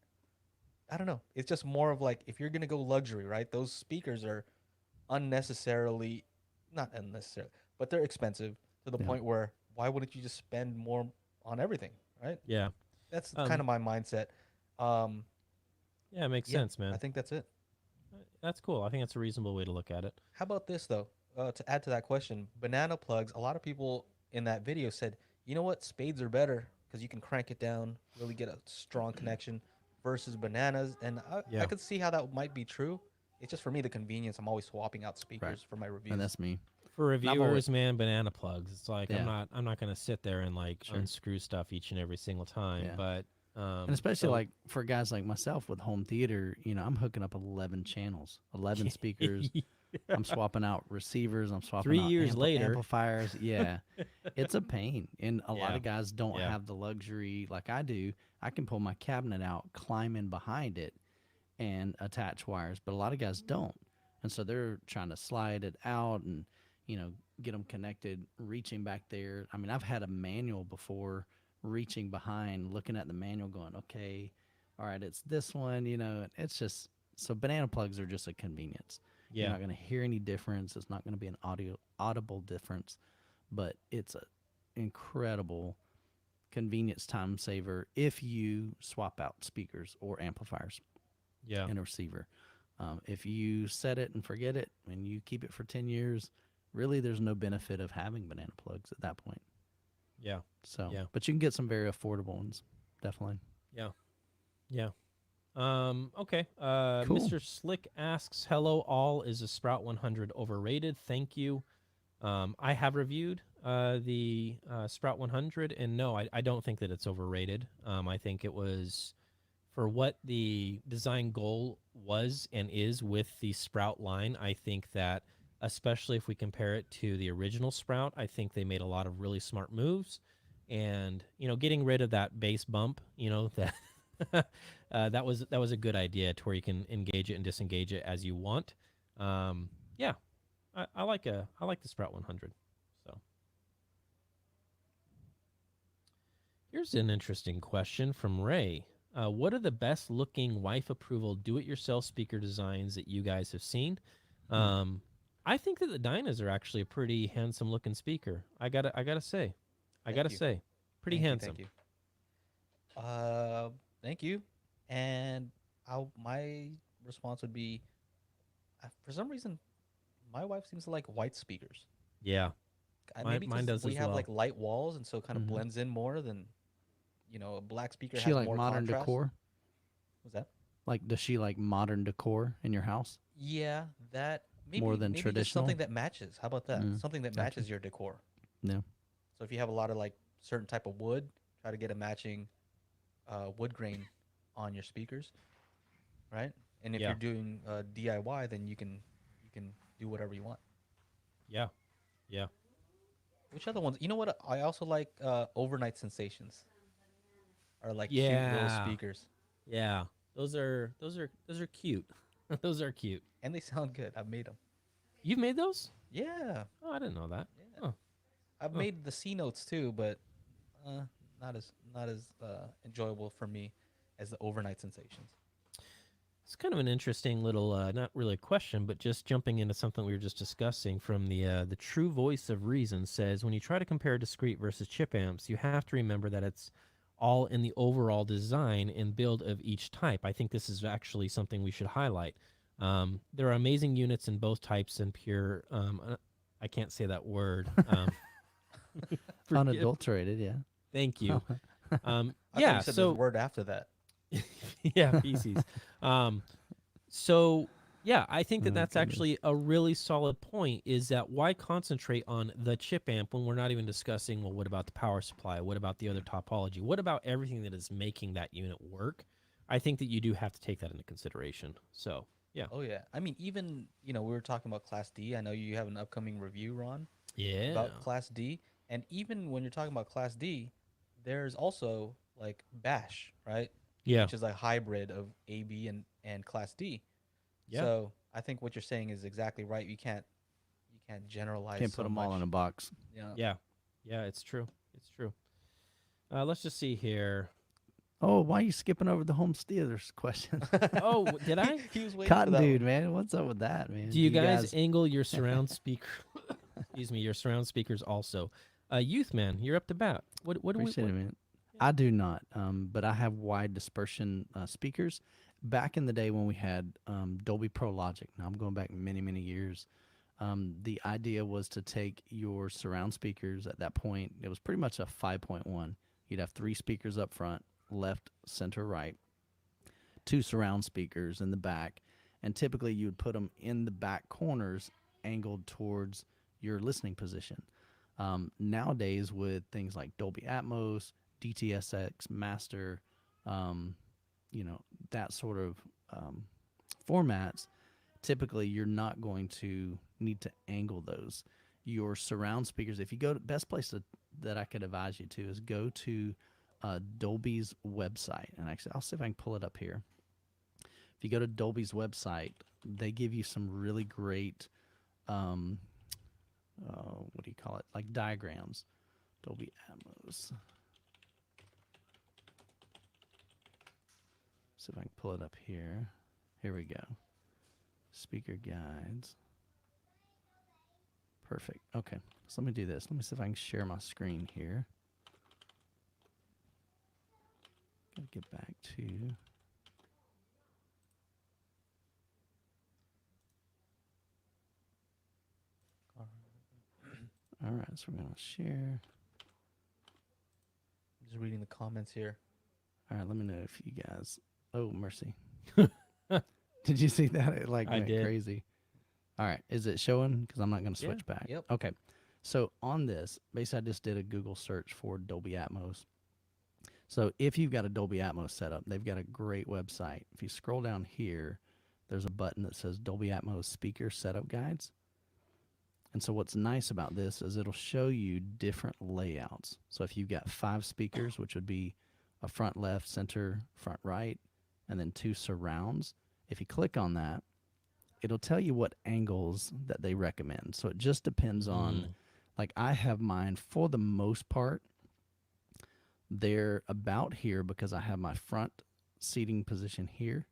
I don't know. It's just more of like, if you're gonna go luxury, right? Those speakers are unnecessarily, not unnecessarily, but they're expensive to the Yeah. point where why wouldn't you just spend more on everything, right? Yeah. That's kind Um, of my mindset. Um, yeah, it makes yeah, sense, man. I think that's it. That's cool. I think that's a reasonable way to look at it. How about this though? To add to that question, banana plugs. A lot of people in that video said, you know what, spades are better because you can crank it down, really get a strong connection versus bananas. And I Yeah. could see how that might be true. It's just for me the convenience. I'm always swapping out speakers for my reviews. And that's me. For I've reviewers, always- man, banana plugs. It's like Yeah. I'm not gonna sit there and like Sure. unscrew stuff each and every single time. Yeah. But And especially so- like for guys like myself with home theater, I'm hooking up 11 channels, 11 speakers. I'm swapping out receivers. I'm swapping 3 out years later. amplifiers. Yeah, it's a pain, and a lot Yeah. of guys don't Yeah. have the luxury like I do. I can pull my cabinet out, climb in behind it, and attach wires, but a lot of guys don't, and so they're trying to slide it out and get them connected, reaching back there. I mean, I've had a manual before, reaching behind, looking at the manual, going, okay, all right, it's this one. It's just so banana plugs are just a convenience. You're yeah, not going to hear any difference. It's not going to be an audible difference, but it's an incredible convenience time saver if you swap out speakers or amplifiers yeah, and a receiver. If you set it and forget it and you keep it for 10 years, really there's no benefit of having banana plugs at that point. yeah, So, Yeah. but you can get some very affordable ones, definitely. yeah. Okay. Cool. Mr. Slick asks, "Hello, all. Is a Sprout 100 overrated?" Thank you. I have reviewed the Sprout 100, and no, I don't think that it's overrated. I think it was for what the design goal was and is with the Sprout line. I think that, especially if we compare it to the original Sprout, I think they made a lot of really smart moves, and getting rid of that bass bump, that. That was a good idea to where you can engage it and disengage it as you want. Yeah, I like the Sprout 100. So here's an interesting question from Ray. What are the best looking wife approval do-it-yourself speaker designs that you guys have seen? I think that the Dynas are actually a pretty handsome looking speaker. I gotta say, Thank you. pretty Thank you, handsome. Thank you. Thank you. And my response would be, for some reason, my wife seems to like white speakers. Yeah, maybe mine because does we as have well. like light walls, and so it kind of Mhm. blends in more than, a black speaker She has like more modern contrast. decor? Was that? Like, does she like modern decor in your house Yeah, that more maybe than just traditional? something that matches. How about that? Mm, Something that gotcha. matches your decor. No. So if you have a lot of like certain type of wood, try to get a matching wood grain on your speakers, right? And if Yeah, you're doing DIY, then you can do whatever you want. yeah, yeah, Which other ones? You know what? I also like overnight sensations. Are like cute little yeah, speakers, yeah. Those are cute. Those are cute. and they sound good. I've made them. You've made those? Yeah, Oh, I didn't know that. yeah. Huh. I've Huh. made the C notes too, but uh, not as enjoyable for me as the overnight sensations. It's kind of an interesting little, not really a question, but just jumping into something we were just discussing from the true voice of reason says when you try to compare discrete versus chip amps, you have to remember that it's all in the overall design and build of each type. I think this is actually something we should highlight. There are amazing units in both types and pure. I can't say that word. Forgive. Unadulterated, yeah. Thank you. I thought Yeah. you said the So word after that. yeah, feces. Um, so yeah, I think that Oh, that's goodness. actually a really solid point. Is that why concentrate on the chip amp when we're not even discussing? Well, what about the power supply? What about the other topology? What about everything that is making that unit work? I think that you do have to take that into consideration. So yeah, Oh yeah. I mean, even we were talking about Class D. I know you have an upcoming review, Ron, yeah, about Class D. And even when you're talking about Class D, there's also like Bash, right? yeah, Which is a hybrid of AB and Class D. yeah, So I think what you're saying is exactly right. You can't generalize Can't put so them all in much. a box. Yeah. yeah, yeah. It's true. It's true. Let's just see here. Oh, why are you skipping over the home theaters questions? Oh, did he, I? he was waiting for Cotton that dude, one. man. What's up with that, man? Do Do you you guys guys angle your surround speaker? Excuse me, your surround speakers also. Youth man, you're up to bat. What do we? appreciate What? it, man? Yeah. I do not, but I have wide dispersion speakers. Back in the day when we had Dolby Pro Logic, now I'm going back many, many years. The idea was to take your surround speakers at that point. It was pretty much a 5.1. You'd have three speakers up front, left, center, right, two surround speakers in the back, and typically you would put them in the back corners, angled towards your listening position. Nowadays, with things like Dolby Atmos, DTSX Master, um, you know that sort of um, formats, typically you're not going to need to angle those. Your surround speakers, if you go to best place that I could advise you to is go to Dolby's website, and actually I'll see if I can pull it up here. If you go to Dolby's website, they give you some really great, what do you call it? Like diagrams. Dolby Atmos. See if I can pull it up here. Here we go. Speaker guides. Perfect. Okay. So let me do this. Let me see if I can share my screen here. Gotta get back to. All right. So we're gonna share. Just reading the comments here. All right. Let me know if you guys. Oh mercy. Did you see that? It like I went did. crazy. All right. Is it showing? Because I'm not going to Yeah. switch back. Yep. Okay. So on this, basically, I just did a Google search for Dolby Atmos. So if you've got a Dolby Atmos setup, they've got a great website. If you scroll down here, there's a button that says Dolby Atmos Speaker Setup Guides. And so what's nice about this is it'll show you different layouts. So if you've got 5 speakers, which would be a front left, center, front right, and then 2 surrounds, if you click on that, it'll tell you what angles that they recommend. So it just depends on, like I have mine for the most part, they're about here because I have my front seating position here.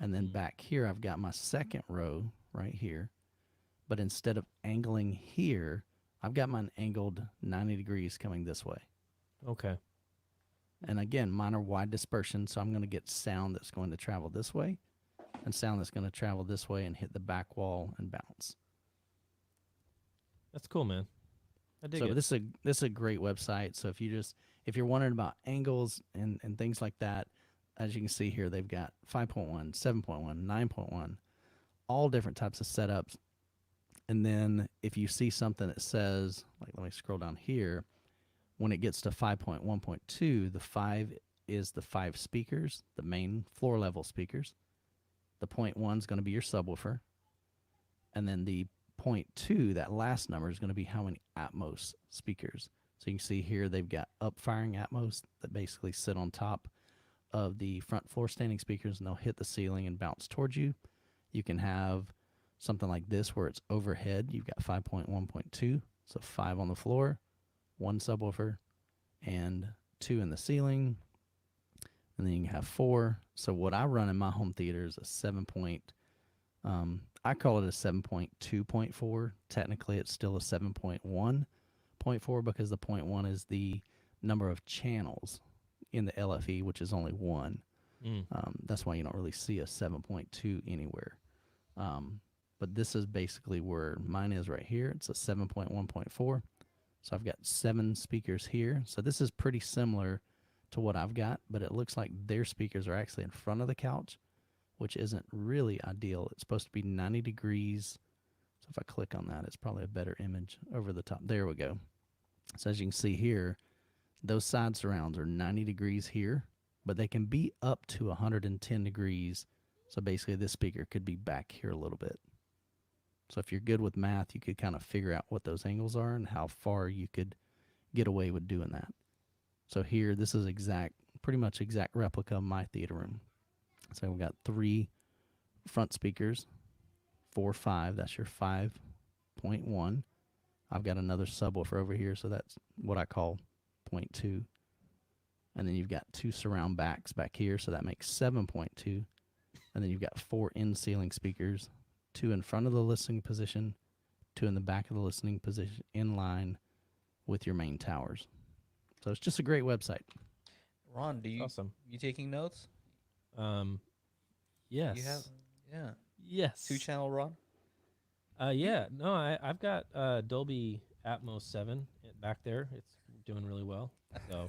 And then back here, I've got my second row right here. But instead of angling here, I've got mine angled 90 degrees coming this way. Okay. And again, mine are wide dispersion, so I'm going to get sound that's going to travel this way and sound that's going to travel this way and hit the back wall and bounce. That's cool, man. I dig So it. this is a great website. So if you're wondering about angles and things like that, as you can see here, they've got 5.1, 7.1, 9.1, all different types of setups. And then if you see something that says, like, let me scroll down here, when it gets to 5.1.2, the 5 is the 5 speakers, the main floor level speakers. The point 1 is going to be your subwoofer. And then the point 2, that last number, is going to be how many Atmos speakers. So you can see here they've got up-firing Atmos that basically sit on top of the front floor standing speakers, and they'll hit the ceiling and bounce towards you. You can have something like this where it's overhead. You've got 5.1.2, so 5 on the floor, 1 subwoofer, and 2 in the ceiling. And then you can have 4. So what I run in my home theater is a 7. I call it a 7.2.4. Technically, it's still a 7.1.4 because the point 1 is the number of channels in the LFE, which is only 1. Mm. That's why you don't really see a 7.2 anywhere. But this is basically where mine is right here. It's a 7.1.4. So I've got 7 speakers here. So this is pretty similar to what I've got, but it looks like their speakers are actually in front of the couch, which isn't really ideal. It's supposed to be 90 degrees. So if I click on that, it's probably a better image over the top. There we go. So as you can see here, those side surrounds are 90 degrees here, but they can be up to 110 degrees. So basically this speaker could be back here a little bit. So if you're good with math, you could kind of figure out what those angles are and how far you could get away with doing that. So here, this is pretty much exact replica of my theater room. So we've got 3 front speakers, 4, 5. That's your 5.1. I've got another subwoofer over here, so that's what I call 0.2. And then you've got 2 surround backs back here, so that makes 7.2. And then you've got 4 in-ceiling speakers, 2 in front of the listening position, 2 in the back of the listening position, in line with your main towers. So it's just a great website. Ron, Awesome. you taking notes? Yes. You have, yeah. Yes. 2-channel Ron? Yeah. No, I've got Dolby Atmos 7 back there. It's doing really well. So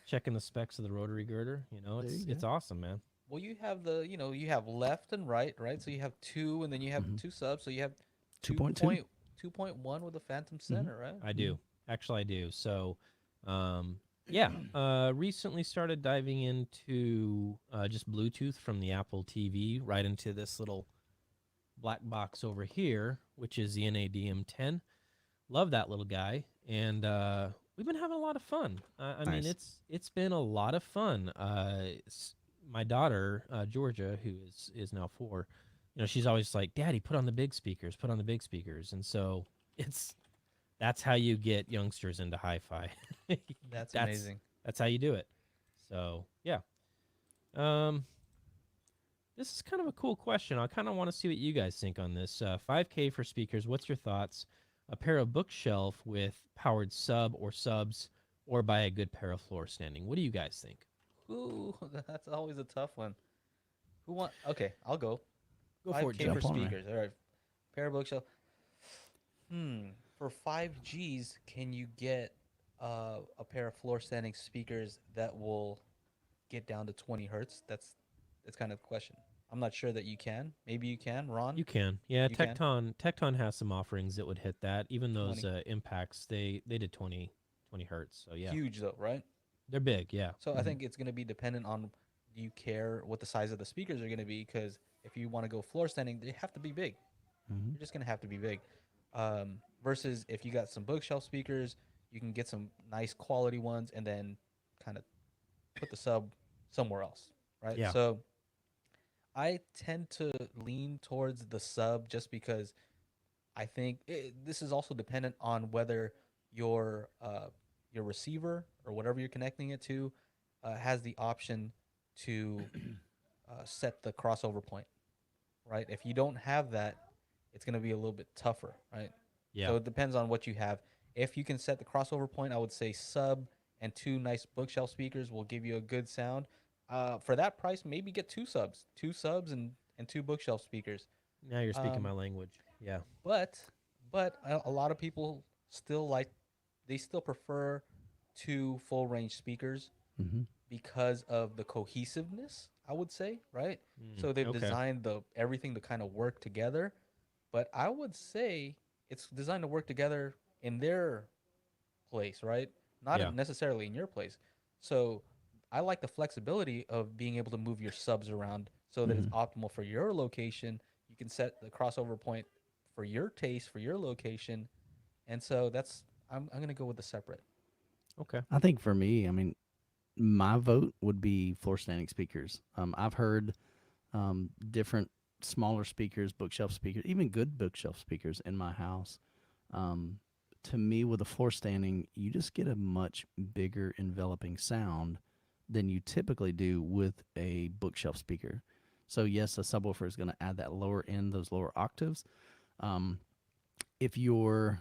checking the specs of the rotary girder, it's awesome, man. Well, you have you have left and right? So you have 2, and then you have 2 subs. So you have 2.2. 2.1 with a phantom center, right? I do. Actually, I do. So, yeah, recently started diving into just Bluetooth from the Apple TV right into this little black box over here, which is the NADM10. Love that little guy, and we've been having a lot of fun. I mean, it's been a lot of fun. My daughter Georgia, who is now 4, she's always like, "Daddy, put on the big speakers, put on the big speakers," and so that's how you get youngsters into hi-fi. That's amazing. That's how you do it. So yeah. This is kind of a cool question. I kind of want to see what you guys think on this. 5K for speakers. What's your thoughts? A pair of bookshelf with powered sub or subs, or buy a good pair of floor standing. What do you guys think? Ooh, that's always a tough one. Okay, I'll go. Go for it, 5K Jim. for speakers. All right. Pair of bookshelf. For 5Gs, can you get a pair of floor standing speakers that will get down to 20 hertz? That's kind of the question. I'm not sure that you can. Maybe you can, Ron. You can. Yeah, You can? Tecton has some offerings that would hit that. Even those 20. impacts, they did 20 hertz. So yeah. Huge though, right? They're big, yeah. So I think it's going to be dependent on, do you care what the size of the speakers are going to be? Because if you want to go floor standing, they have to be big. You're just going to have to be big. Versus if you got some bookshelf speakers, you can get some nice quality ones and then kind of put the sub somewhere else, right? Yeah. So I tend to lean towards the sub just because I think this is also dependent on whether your receiver or whatever you're connecting it to has the option to set the crossover point, right? If you don't have that, it's going to be a little bit tougher, right? Yeah. So it depends on what you have. If you can set the crossover point, I would say sub and 2 nice bookshelf speakers will give you a good sound. For that price, maybe get 2 subs and 2 bookshelf speakers. Now you're speaking my language. Yeah. But a lot of people still like they still prefer two full range speakers Mm-hmm. because of the cohesiveness, I would say, right? Mm, So they've okay. designed the everything to kind of work together, but I would say it's designed to work together in their place, right? Not Yeah. necessarily in your place. So I like the flexibility of being able to move your subs around so that it's Mm-hmm. optimal for your location. You can set the crossover point for your taste, for your location. And so I'm gonna go with the separate. Okay. I think for me, I mean, my vote would be floor standing speakers. I've heard different smaller speakers, bookshelf speakers, even good bookshelf speakers in my house. Um, to me, with a floor standing, you just get a much bigger enveloping sound than you typically do with a bookshelf speaker. So yes, a subwoofer is going to add that lower end, those lower octaves. Um, if you're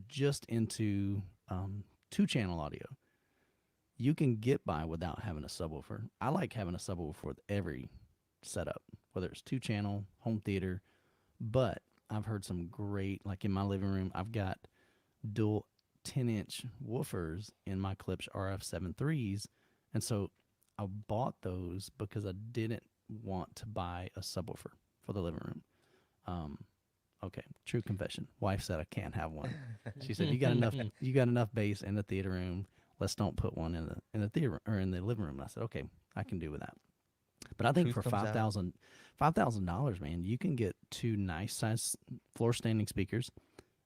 just into two channel audio, you can get by without having a subwoofer. I like having a subwoofer with every setup, whether it's two channel, home theater. But I've heard some great, like in my living room, I've got dual 10-inch woofers in my Klipsch RF 7 threes. And so I bought those because I didn't want to buy a subwoofer for the living room. Um, okay, true confession. Wife said I can't have one. She said you got enough bass in the theater room. Let's don't put one in the theater or in the living room. And I said, okay, I can do with that. But I think Truth for comes out. $5,000, man, you can get two nice size floor standing speakers,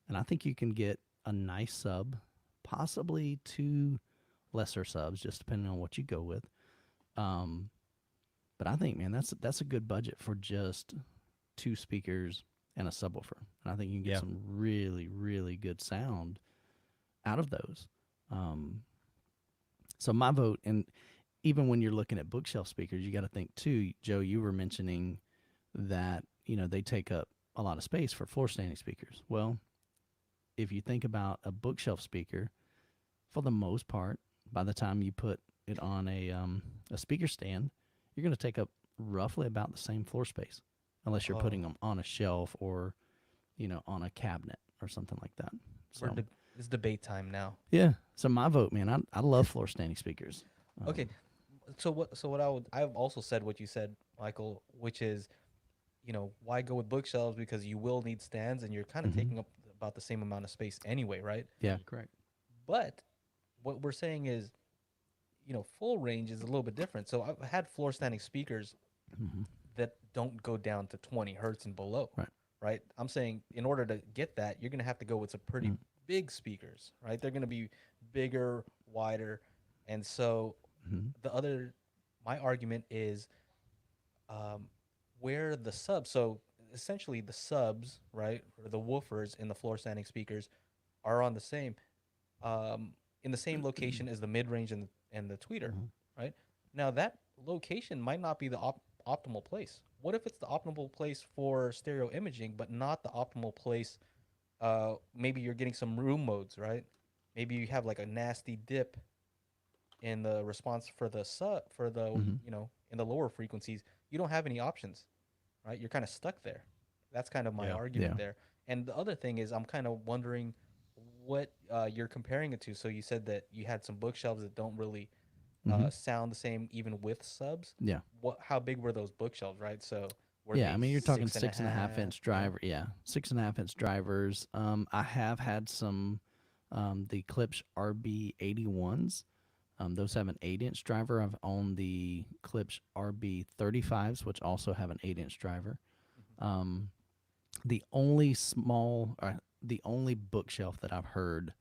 and I think you can get a nice sub, possibly two lesser subs, just depending on what you go with. Um, but I think, man, that's a good budget for just two speakers and a subwoofer, and I think you can get Yeah. some really really good sound out of those. Um, so my vote, and even when you're looking at bookshelf speakers, you got to think too, Joe. You were mentioning that they take up a lot of space for floor standing speakers. Well, if you think about a bookshelf speaker, for the most part, by the time you put it on a speaker stand, you're going to take up roughly about the same floor space, unless you're putting Oh, them on a shelf or on a cabinet or something like that. we're So it's debate time now. yeah, so my vote, man, I love floor standing speakers. Okay, Um, so what I've also said what you said, Michael, which is, why go with bookshelves because you will need stands and you're kind of mhm. taking up about the same amount of space anyway, right? Yeah, correct. But what we're saying is, full range is a little bit different. So I've had floor standing speakers Hmm. that don't go down to 20 hertz and below, Right. right? I'm saying in order to get that, you're going to have to go with some pretty big speakers, right? They're going to be bigger, wider. And so Mm-hmm. the other, my argument is, um, where the subs, so essentially the subs, right, or the woofers in the floor standing speakers are on the same, in the same location as the mid range and the tweeter, Hmm. right? Now that location might not be the optimal place. What if it's the optimal place for stereo imaging, but not the optimal place? Maybe you're getting some room modes, right? Maybe you have like a nasty dip in the response for the Hmm. in the lower frequencies. You don't have any options, right? You're kind of stuck there. That's kind of my Yeah. argument Yeah. there. And the other thing is, I'm kind of wondering what you're comparing it to. So you said that you had some bookshelves that don't really Hmm. sound the same even with subs. Yeah. How big were those bookshelves, right? So were Yeah, I they mean, you're talking six and a 6.5 inch half? Yeah. driver. Yeah, 6.5 inch drivers. I have had some, the Klipsch RB 81s. Those have an 8-inch driver. I've owned the Klipsch RB 35s, which also have an 8-inch driver. Um, the only the only bookshelf that I've heard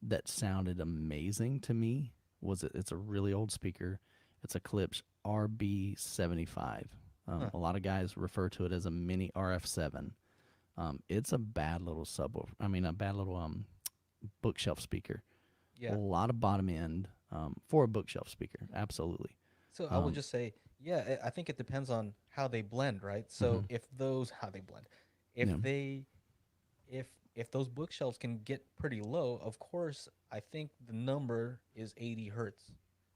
that sounded amazing to me it's a really old speaker. It's a Klipsch RB 75. Huh. A lot of guys refer to it as a mini RF7. It's a bad little a bad little bookshelf speaker. A Yeah. lot of bottom end for a bookshelf speaker. Absolutely. So I will Um, just say, yeah, I think it depends on how they blend, right? So mhm. if those how they blend, if Yeah. they if those bookshelves can get pretty low, of course, I think the number is 80 hertz,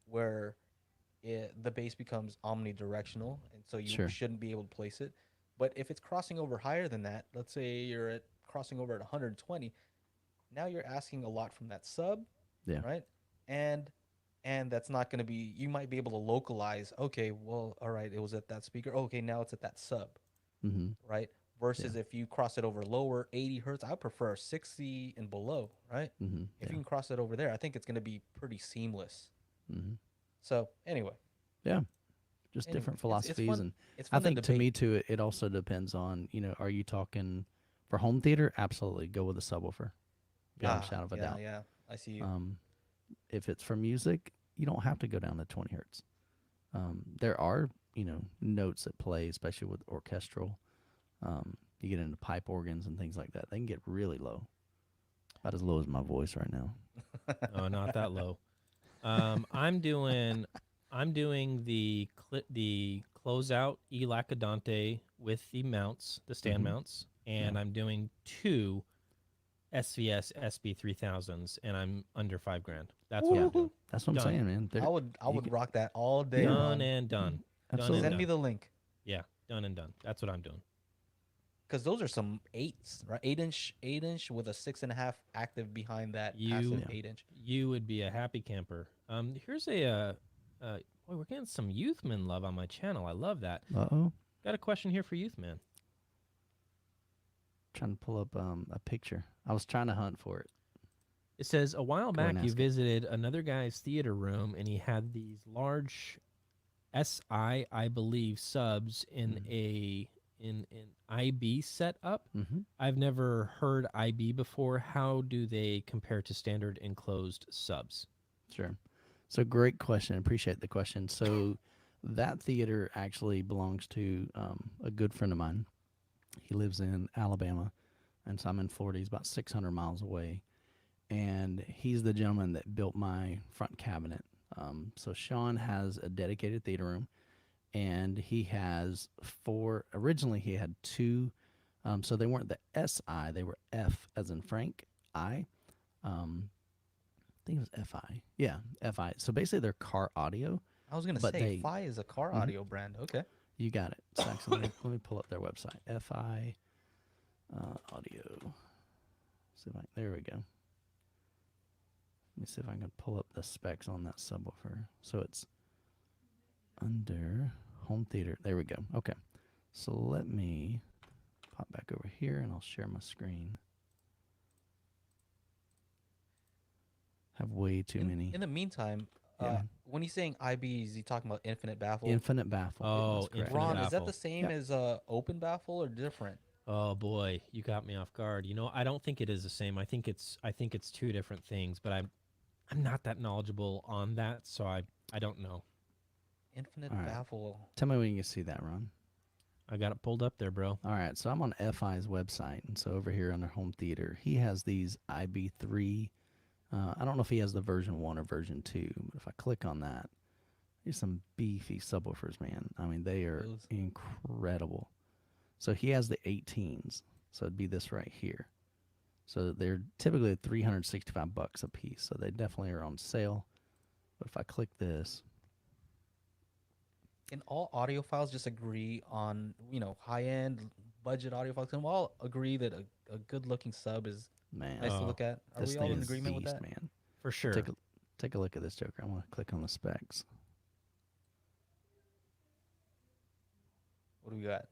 where the bass becomes omnidirectional, and so you Sure. shouldn't be able to place it. But if it's crossing over higher than that, let's say you're at crossing over at 120, now you're asking a lot from that sub, Yeah. right? And that's not going to be. You might be able to localize. Okay, well, all right, it was at that speaker. Okay, now it's at that sub, Mm-hmm. right? Yeah. Versus if you cross it over lower 80 hertz, I prefer 60 and below, right? Mm-hmm. If Yeah. you can cross it over there, I think it's going to be pretty seamless. Mm-hmm. So anyway, Yeah. Just anyway, different it's philosophies, fun. and It's I fun to think to debate. me too, it also depends on, are you talking for home theater? Absolutely, go with a subwoofer, beyond a Ah, shadow of a yeah, doubt. yeah. I see you. If it's for music, you don't have to go down to 20 hertz. There are, notes that play, especially with orchestral. You get into pipe organs and things like that. They can get really low, about as low as my voice right now. Oh, not that low. I'm doing the closeout E Lacadante with the mounts, the stand Mhm. mounts, and Yeah. I'm doing two SVS SB3000s, and I'm under $5,000. That's what I'm doing. Woo-hoo. That's what I'm Done, saying, man. I You would can, rock that all day, Yeah. done Ron. and done, done and absolutely. Send me done. the link. Yeah, done and done. That's what I'm doing. Because those are some eights, right? 8 inch with a 6.5 active behind that You passive Yeah. 8 inch. you would be a happy camper. Here's boy, we're getting some Youthman love on my channel. I love that. Uh-oh. Got a question here for Youthman. Trying to pull up a picture. I was trying to hunt for it. It says a while Go ahead back and you ask it. visited another guy's theater room and he had these large I believe subs in Mm. a in an IB setup. Mm-hmm. I've never heard IB before. How do they compare to standard enclosed subs? Sure. So great question. Appreciate the question. So that theater actually belongs to a good friend of mine. He lives in Alabama, and so I'm in Florida. He's about 600 miles away, and he's the gentleman that built my front cabinet. So Sean has a dedicated theater room, and he has four. Originally, he had two. So they weren't the SI; they were F as in Frank I. I think it was FI. Yeah, FI. So basically, they're car audio, I was gonna but say they. Fi is a car Mhm. audio brand. Okay. You got it. So actually, let me pull up their website. FI audio. See if there we go. Let me see if I can pull up the specs on that subwoofer. So it's under home theater. There we go. Okay. So let me pop back over here and I'll share my screen. Have way too many. In the meantime, Yeah. when he's saying IB, is he talking about infinite baffle? Infinite baffle. Oh, That's correct. infinite Ron, is that baffle. the same Yep. as open baffle or different? Oh boy, you got me off guard. I don't think it is the same. I think it's two different things, but I'm not that knowledgeable on that, so I don't know. Infinite All right. baffle. Tell me when you can see that, Ron. I got it pulled up there, bro. All right, so I'm on FI's website, and so over here under home theater, he has these IB3. I don't know if he has the version 1 or version 2, but if I click on that, there's some beefy subwoofers, man. I mean, they are Those- incredible. So he has the 18s, so it'd be this right here. So they're typically $365 a piece, so they definitely are on sale. But if I click this, Can all audiophiles just agree on, high end budget audiophiles? Can we all agree that a good looking sub is man, nice to Oh, look at? Are this we all thing in is agreement with beast, that? man. For sure. Take a look at this joker. I'm gonna click on the specs. What do we got?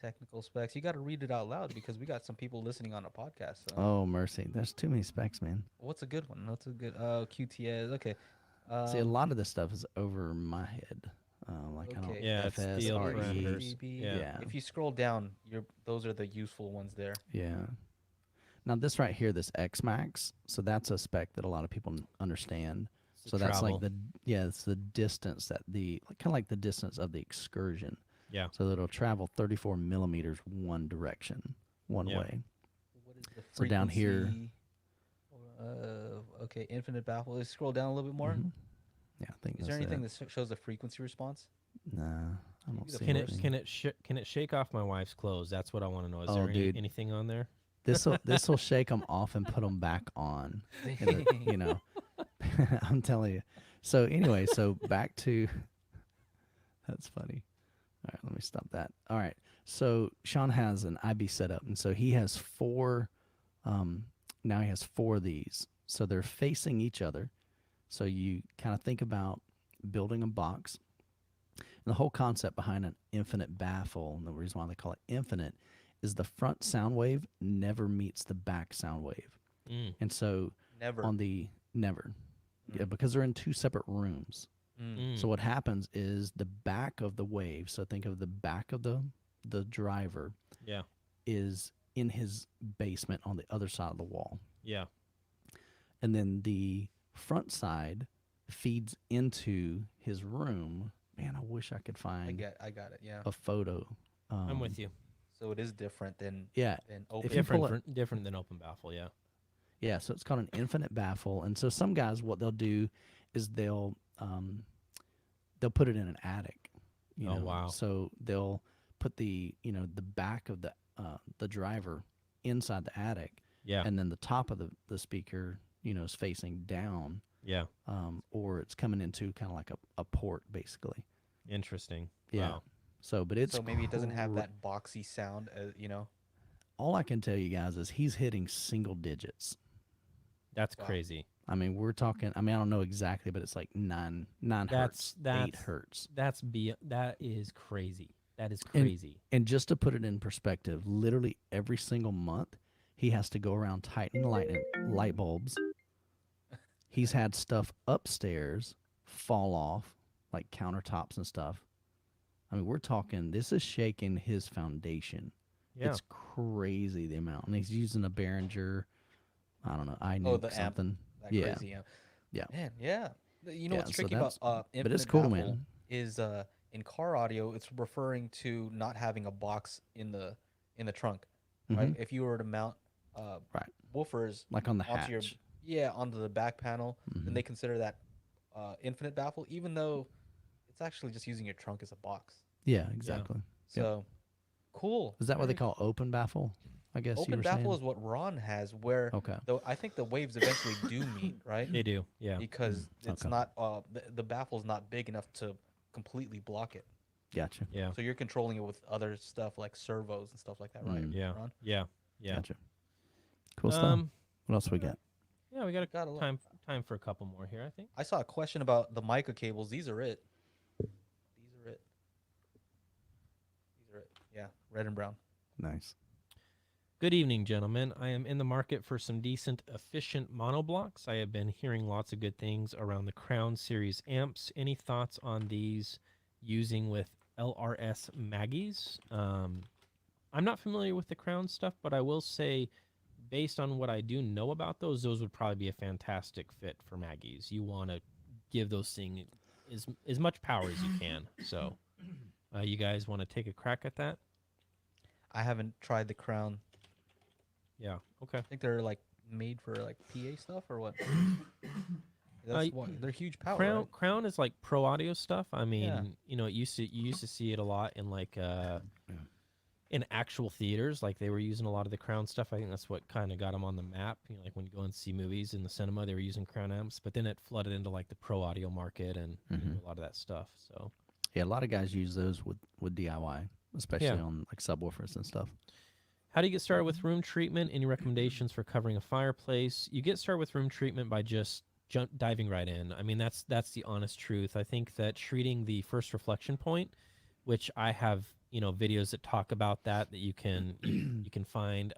Technical specs. You got to read it out loud because we got some people listening on a podcast. So. Oh mercy, there's too many specs, man. What's a good one? What's a good? QTS. Okay. See, a lot of this stuff is over my head. Like I don't Okay. Yeah, it's FS, steel RE. parameters. RECB. Yeah. Yeah. If you scroll down, those are the useful ones there. Yeah. Now this right here, this X Max, so that's a spec that a lot of people understand. It's So the that's like travel. it's the distance that kind of like the distance of the excursion. Yeah. So that it'll travel 34 millimeters one direction, one Yeah. way. What is the So down here- frequency? Okay, infinite baffle. Let's scroll down a little bit more. Mhm. Yeah, I think Is there anything that shows the frequency response? Nah, I don't Maybe the see Can first- anything. can it shake off my wife's clothes? That's what I want to know. Is Oh, there dude. anything on there? This'll shake them off and put them back on. I'm telling you. So anyway, so back to that's funny. All right, let me stop that. All right. So Sean has an IB setup, and so he has four. Now he has four of these. So they're facing each other. So you kind of think about building a box. And the whole concept behind an infinite baffle, and the reason why they call it infinite, is the front sound wave never meets the back sound wave. Mm. And so Never. on the never, yeah, because they're in two separate rooms. Mm. So what happens is the back of the wave. So think of the back of the driver Yeah. is in his basement on the other side of the wall, Yeah. and then the front side feeds into his room. Man, I wish I could find I got it. Yeah. a photo. I'm with you. So it is different than Yeah, open. If you pull Different than open baffle. Yeah. yeah. So it's called an infinite baffle, and so some guys, what they'll do is they'll put it in an attic. You Oh, know? wow. So they'll put the back of the driver inside the attic, Yeah. and then the top of the speaker, is facing down, Yeah. or it's coming into kind of like a port, basically. Interesting. Yeah. Wow. So, but it's So maybe it doesn't have cra- that boxy sound, All I can tell you guys is he's hitting single digits. That's Wow. crazy. I mean, we're talking. I mean, I don't know exactly, but it's like nine hertz, 8 hertz. That is crazy. That is And- crazy. And just to put it in perspective, literally every single month, he has to go around tightening light bulbs. He's had stuff upstairs fall off, like countertops and stuff. I mean, we're talking. This is shaking his foundation. Yeah. It's crazy the amount, and he's using a Behringer. I don't know. I Oh, knew the amp. something. that Yeah. crazy amp. Yeah. Man, yeah. You know Yeah, what's so tricky that's- about but it's infinite cool, baffle man. is in car audio, it's referring to not having a box in the trunk, right? Mhm. If you were to mount Right. woofers Like on the onto hatch. onto the back panel, then Mhm. they consider that infinite baffle, even though it's actually just using your trunk as a box. Yeah, exactly. So cool. Is that what they Very call open baffle? I guess you Open were baffle saying. is what Ron has, where Okay. though I think the waves eventually do meet, right? They do. Yeah. Because it's okay. not the baffle's not big enough to completely block it. Gotcha. Yeah. So you're controlling it with other stuff like servos and stuff like that, right? Yeah. Ron? Yeah. Yeah. Gotcha. Cool stuff. What else we got? Yeah, we got Got a lot. time for a couple more here, I think. I saw a question about the mica cables. These are it. These are it. These are it. Yeah, red and brown. Nice. Good evening, gentlemen. I am in the market for some decent, efficient monoblocks. I have been hearing lots of good things around the Crown Series amps. Any thoughts on these using with LRS Maggies? I'm not familiar with the Crown stuff, but I will say, based on what I do know about those would probably be a fantastic fit for Maggies. You want to give those things as much power as you can. So, you guys want to take a crack at that? I haven't tried the Crown. Yeah. Okay. I think they're like made for like PA stuff or what? That's what they're huge power. right? Crown is like pro audio stuff. I mean, Yeah. you used to see it a lot in like in actual theaters. Like they were using a lot of the Crown stuff. I think that's what kind of got them on the map. Like when you go and see movies in the cinema, they were using Crown amps. But then it flooded into like the pro audio market and a lot of that stuff. So Yeah, a lot of guys use those with DIY, especially on like subwoofers and stuff. how do you get started with room treatment? Any recommendations for covering a fireplace? You get started with room treatment by just diving right in. I mean, that's the honest truth. I think that treating the first reflection point, which I have, videos that talk about that you can you can find.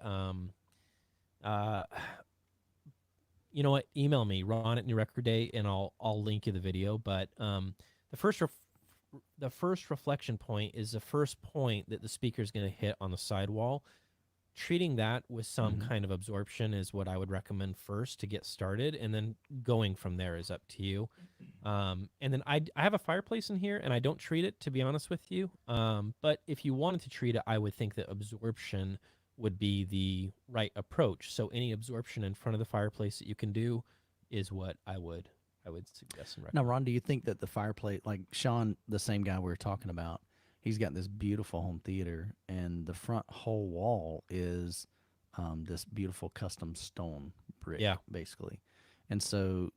You know what? Email me, Ron at New Record Day, and I'll link you the video. But the first reflection point is the first point that the speaker is going to hit on the sidewall. Treating that with some kind of absorption is what I would recommend first to get started, and then going from there is up to you. And then I have a fireplace in here, and I don't treat it, to be honest with you. But if you wanted to treat it, I would think that absorption would be the right approach. So any absorption in front of the fireplace that you can do is what I would suggest and Now, recommend. Ron, do you think that the fireplace, like Sean, the same guy we were talking about, he's got this beautiful home theater, and the front whole wall is this beautiful custom stone brick, Yeah. basically. And so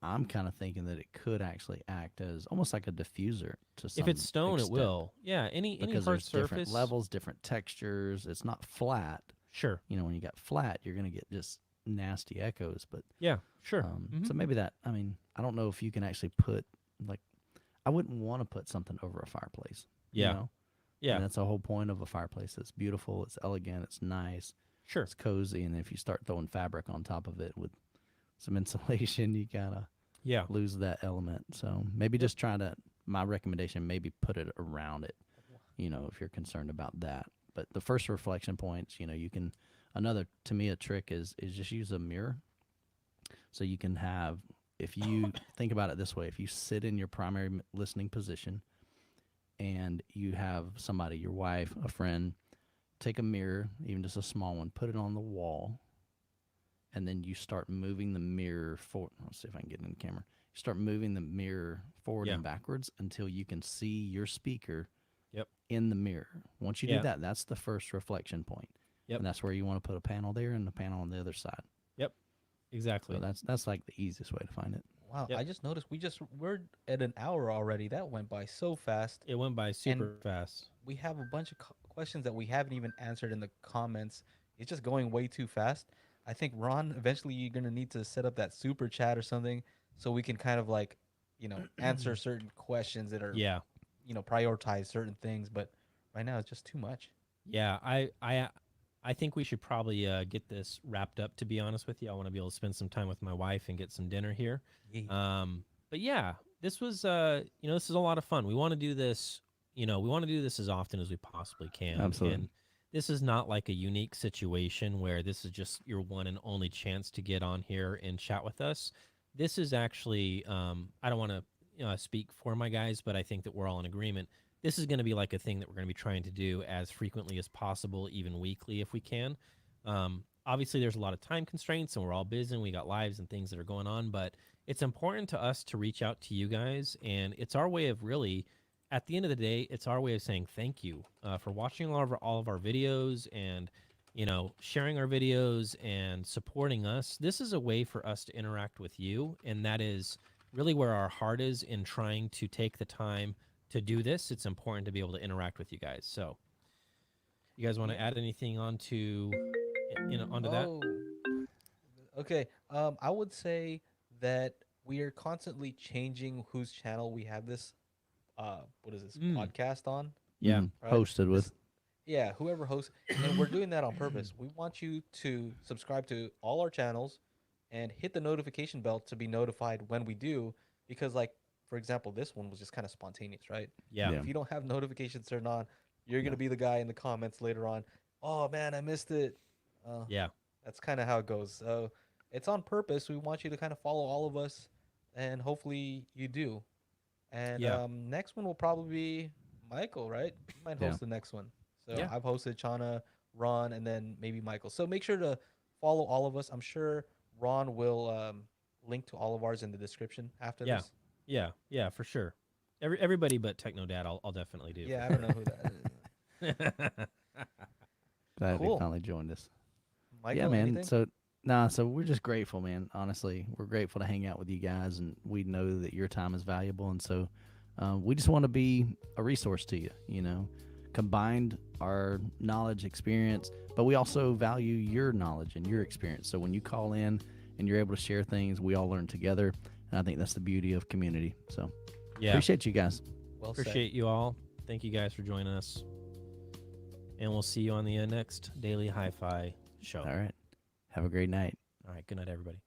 I'm kind of thinking that it could actually act as almost like a diffuser to some If it's stone, extent, it will. Yeah, any because hard there's different surface. levels, different textures. It's not flat. Sure. You know, when you got flat, you're gonna get just nasty echoes. But Yeah. Sure. so maybe that. I mean, I don't know if you can actually put like. I wouldn't want to put something over a fireplace. Yeah. You know? Yeah. And that's the whole point of a fireplace. It's beautiful. It's elegant. It's nice. Sure. It's cozy. And if you start throwing fabric on top of it with some insulation, you gotta Yeah. lose that element. So maybe just try to. My recommendation, maybe put it around it. You know, if you're concerned about that. But the first reflection points, you know, you can. Another, to me, a trick is just use a mirror. So you can have, if you think about it this way, if you sit in your primary listening position and you have somebody, your wife, a friend, take a mirror, even just a small one, put it on the wall, and then you start moving the mirror forward. Let's see if I can get it in the camera. You start moving the mirror forward Yeah. and backwards until you can see your speaker Yep. in the mirror. Once you Yeah. do that, that's the first reflection point. Yep. And that's where you want to put a panel there and a panel on the other side. Exactly. So that's like the easiest way to find it. Wow, Yep. I just noticed we're at an hour already. That went by so fast. It went by super fast. We have a bunch of questions that we haven't even answered in the comments. It's just going way too fast. I think Ron, eventually you're gonna need to set up that super chat or something so we can kind of like, answer certain questions that are, Yeah. prioritize certain things. But right now it's just too much. Yeah. I think we should probably get this wrapped up. To be honest with you, I want to be able to spend some time with my wife and get some dinner here. But yeah, this was this is a lot of fun. We want to do this. We want to do this as often as we possibly can. Absolutely. And this is not like a unique situation where this is just your one and only chance to get on here and chat with us. This is actually, I don't want to speak for my guys, but I think that we're all in agreement. This is going to be like a thing that we're going to be trying to do as frequently as possible, even weekly if we can. Obviously, there's a lot of time constraints, and we're all busy, and we got lives and things that are going on. But it's important to us to reach out to you guys, and it's our way of really, at the end of the day, it's our way of saying thank you for watching all of our videos and sharing our videos and supporting us. This is a way for us to interact with you, and that is really where our heart is in trying to take the time to do this. It's important to be able to interact with you guys. So, you guys want to add anything onto that? Okay. I would say that we are constantly changing whose channel we have this. What is this podcast on? Yeah. Right? Hosted with. Yeah, whoever hosts, and we're doing that on purpose. We want you to subscribe to all our channels and hit the notification bell to be notified when we do. Because, like, for example, this one was just kind of spontaneous, right? Yeah. Yeah. If you don't have notifications turned on, you're gonna be the guy in the comments later on. Oh man, I missed it. Yeah. That's kind of how it goes. So it's on purpose. We want you to kind of follow all of us, and hopefully you do. And Yeah. next one will probably be Michael, right? You might host the next one. So Yeah. I've hosted Chana, Ron, and then maybe Michael. So make sure to follow all of us. I'm sure Ron will link to all of ours in the description after Yeah. this. Yeah, for sure. Everybody but Techno Dad, I'll definitely do. Yeah, I don't know who that is. Glad Cool. they finally joined us. Michael, Yeah, man. anything? So we're just grateful, man. Honestly, we're grateful to hang out with you guys, and we know that your time is valuable, and so we just want to be a resource to you. Combined our knowledge, experience, but we also value your knowledge and your experience. So when you call in and you're able to share things, we all learn together, and I think that's the beauty of community. So Yeah. appreciate you guys. Well said. Appreciate you all. Thank you guys for joining us. And we'll see you on the next Daily Hi-Fi show. All right. Have a great night. All right. Good night, everybody.